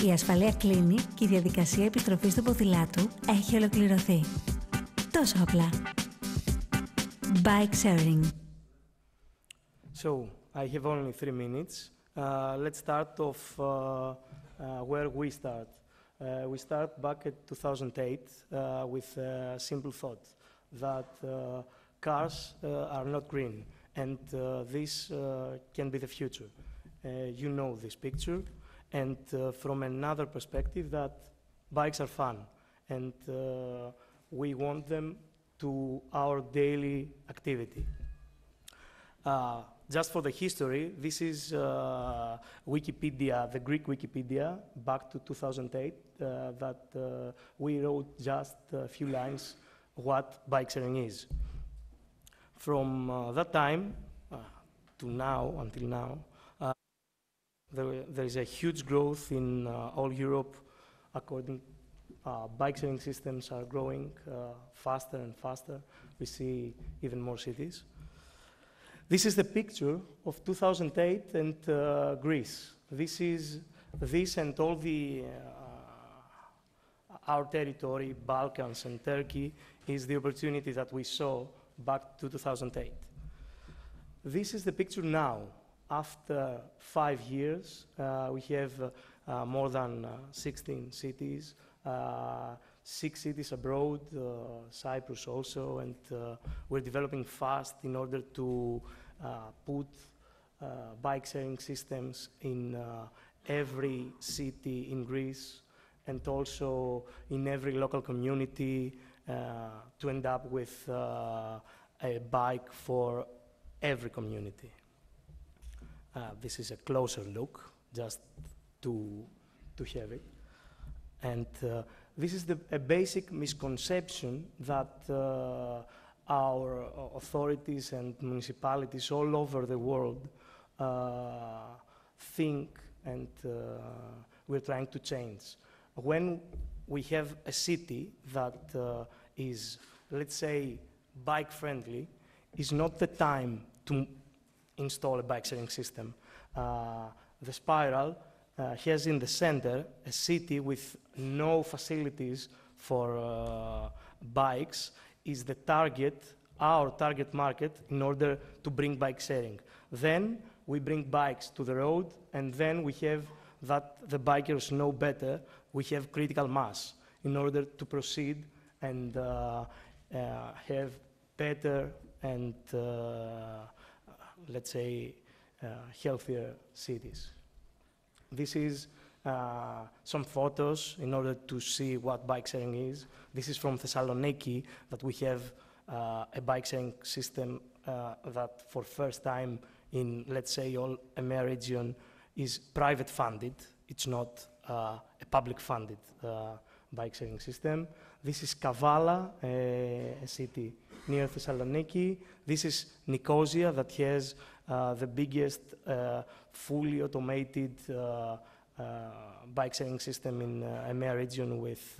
Η ασφαλεία κλείνει και η διαδικασία επιστροφής του ποδηλάτου έχει ολοκληρωθεί. Τόσο απλά. Bike sharing.
So, I have only 3 minutes. Let's start off where we start. We start back at 2008 with a simple thought that cars are not green, and this can be the future. You know this picture, and from another perspective that bikes are fun, and we want them to our daily activity. Just for the history, this is Wikipedia, the Greek Wikipedia, back to 2008, that we wrote just a few lines what bike sharing is. From that time to now, until now, there is a huge growth in all Europe. According, bike sharing systems are growing faster and faster. We see even more cities. This is the picture of 2008 and Greece. This and all the our territory, Balkans and Turkey, is the opportunity that we saw back to 2008. This is the picture now. After 5 years, we have more than 16 cities, 6 cities abroad, Cyprus also, and we're developing fast in order to put bike sharing systems in every city in Greece and also in every local community to end up with a bike for every community. This is a closer look, just to have it. And this is a basic misconception that our authorities and municipalities all over the world think, and we're trying to change. When we have a city that is, let's say, bike-friendly, is not the time to install a bike sharing system. The spiral has in the center a city with no facilities for bikes is the target, our target market, in order to bring bike sharing. Then we bring bikes to the road, and then we have that the bikers know better. We have critical mass in order to proceed and have better and, let's say, healthier cities. This is some photos in order to see what bike sharing is. This is from Thessaloniki, that we have a bike sharing system that for first time in, let's say, all EMEA region is private funded. It's not a public funded bike sharing system. This is Kavala, a city near Thessaloniki. This is Nicosia, that has the biggest fully automated bike sharing system in EMEA region with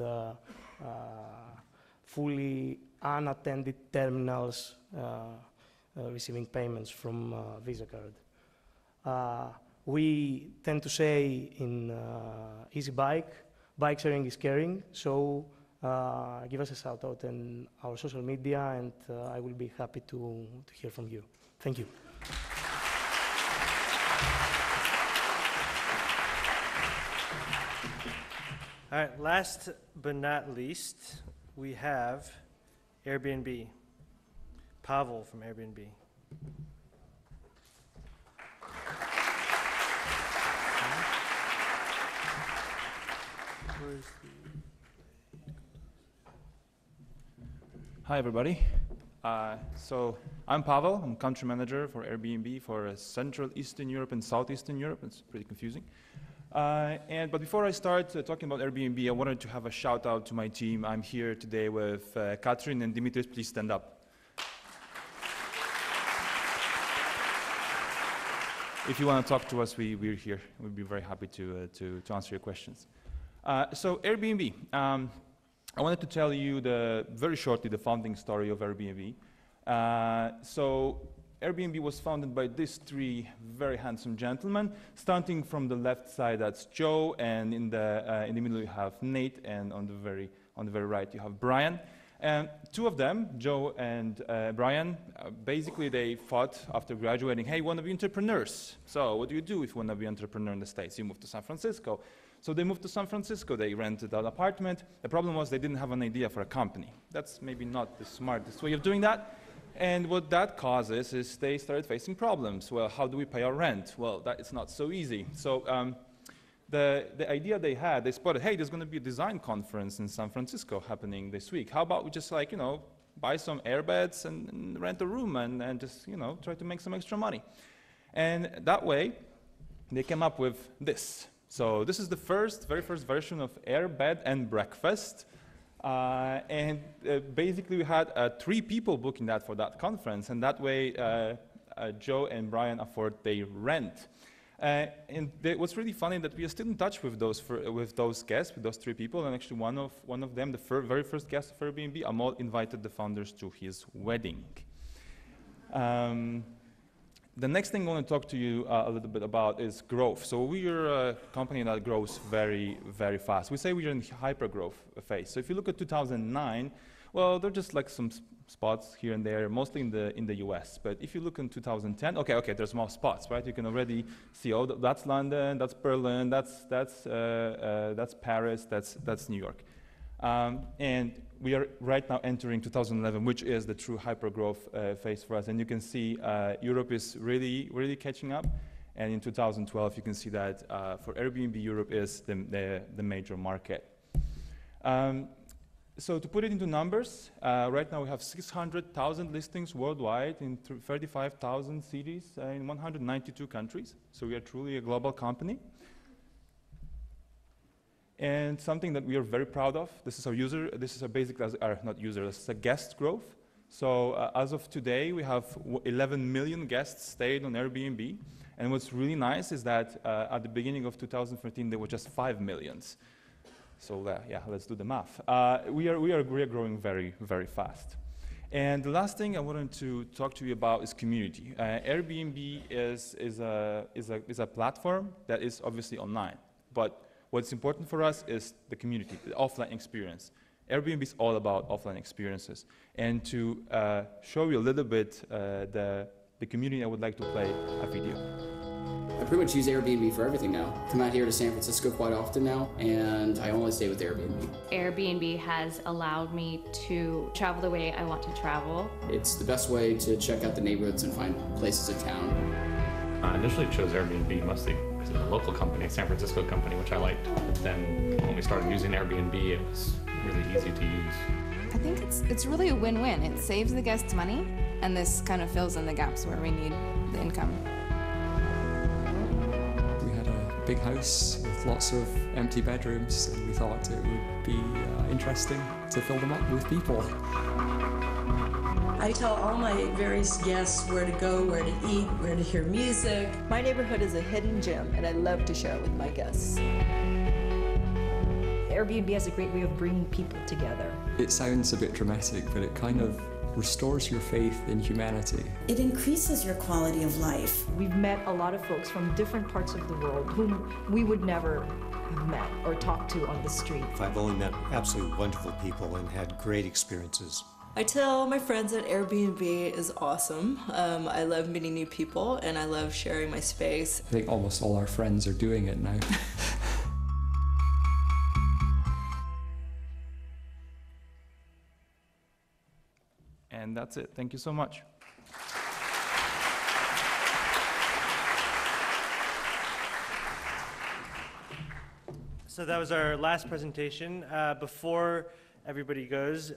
fully unattended terminals receiving payments from Visa card. We tend to say in Easy Bike, bike sharing is caring, so give us a shout out in our social media, and I will be happy to hear from you. Thank you.
All right, last but not least, we have Airbnb. Pavel from Airbnb.
Hi, everybody. So I'm Pavel. I'm country manager for Airbnb for Central Eastern Europe and Southeastern Europe. It's pretty confusing. But before I start talking about Airbnb, I wanted to have a shout out to my team. I'm here today with Katrin and Dimitris. Please stand up. If you want to talk to us, we're here. We'll be very happy to answer your questions. So Airbnb. I wanted to tell you very shortly the founding story of Airbnb. So Airbnb was founded by these 3 very handsome gentlemen. Starting from the left side, that's Joe, and in the middle you have Nate, and on the very right you have Brian. And two of them, Joe and Brian, basically they thought after graduating, hey, we want to be entrepreneurs. So what do you do if you want to be an entrepreneur in the States? You move to San Francisco. So they moved to San Francisco. They rented an apartment. The problem was they didn't have an idea for a company. That's maybe not the smartest way of doing that. And what that causes is they started facing problems. Well, how do we pay our rent? Well, that is not so easy. So the idea they had, they spotted, hey, there's going to be a design conference in San Francisco happening this week. How about we just like, buy some airbeds and rent a room and just, try to make some extra money. And that way, they came up with this. So this is the very first version of Airbed and Breakfast. Basically, we had 3 people booking that for that conference. And that way, Joe and Brian afford their rent. And what's really funny that we are still in touch with those guests, with those 3 people, and actually one of them, the very first guest of Airbnb, Amol invited the founders to his wedding. The next thing I want to talk to you a little bit about is growth. So we are a company that grows very, very fast. We say we are in hyper-growth phase. So if you look at 2009, well, they're just like some spots here and there, mostly in the US. But if you look in 2010, okay, there's more spots, right? You can already see, oh, that's London, that's Berlin, that's Paris, that's New York. And we are right now entering 2011, which is the true hyper-growth phase for us. And you can see Europe is really, really catching up. And in 2012, you can see that for Airbnb, Europe is the major market. So to put it into numbers, right now we have 600,000 listings worldwide in 35,000 cities in 192 countries. So we are truly a global company. And something that we are very proud of, this is a guest growth. So as of today, we have 11 million guests stayed on Airbnb. And what's really nice is that at the beginning of 2013, there were just 5 million. So yeah, let's do the math. We are growing very, very fast. And the last thing I wanted to talk to you about is community. Airbnb is a platform that is obviously online, but what's important for us is the community, the offline experience. Airbnb is all about offline experiences. And to show you a little bit the community, I would like to play a video.
I pretty much use Airbnb for everything now. I come out here to San Francisco quite often now, and I only stay with Airbnb.
Airbnb has allowed me to travel the way I want to travel.
It's the best way to check out the neighborhoods and find places in town.
I initially chose Airbnb mostly because of a local company, San Francisco company, which I liked. Then when we started using Airbnb, it was really easy to use.
I think it's really a win-win. It saves the guests money, and this kind of fills in the gaps where we need the income.
We had a big house with lots of empty bedrooms, and we thought it would be interesting to fill them up with people.
I tell all my various guests where to go, where to eat, where to hear music.
My neighborhood is a hidden gem, and I love to share it with my guests. Airbnb has a great way of bringing people together.
It sounds a bit dramatic, but it kind of restores your faith in humanity.
It increases your quality of life.
We've met a lot of folks from different parts of the world whom we would never have met or talked to on the street.
I've only met absolutely wonderful people and had great experiences.
I tell my friends that Airbnb is awesome. I love meeting new people, and I love sharing my space.
I think almost all our friends are doing it now.
And that's it. Thank you so much.
So that was our last presentation. Before everybody goes,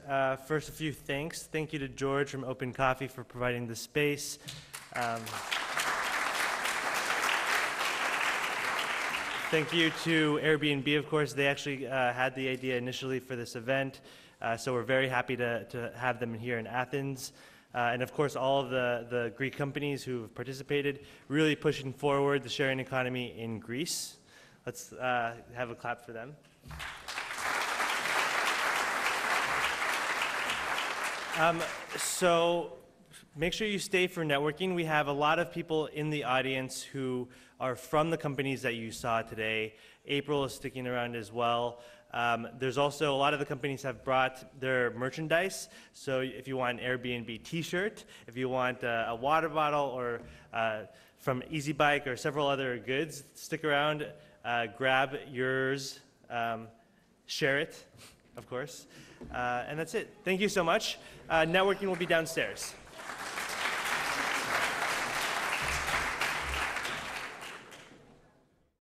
first a few thanks. Thank you to George from Open Coffee for providing the space. Thank you to Airbnb, of course. They actually had the idea initially for this event. So we're very happy to have them here in Athens. And of course, all of the Greek companies who have participated, really pushing forward the sharing economy in Greece. Let's have a clap for them. So make sure you stay for networking. We have a lot of people in the audience who are from the companies that you saw today. April is sticking around as well. There's also a lot of the companies have brought their merchandise. So if you want an Airbnb t-shirt, if you want a water bottle or from Easy Bike or several other goods, stick around, grab yours, share it, of course. And that's it. Thank you so much. Networking will be downstairs.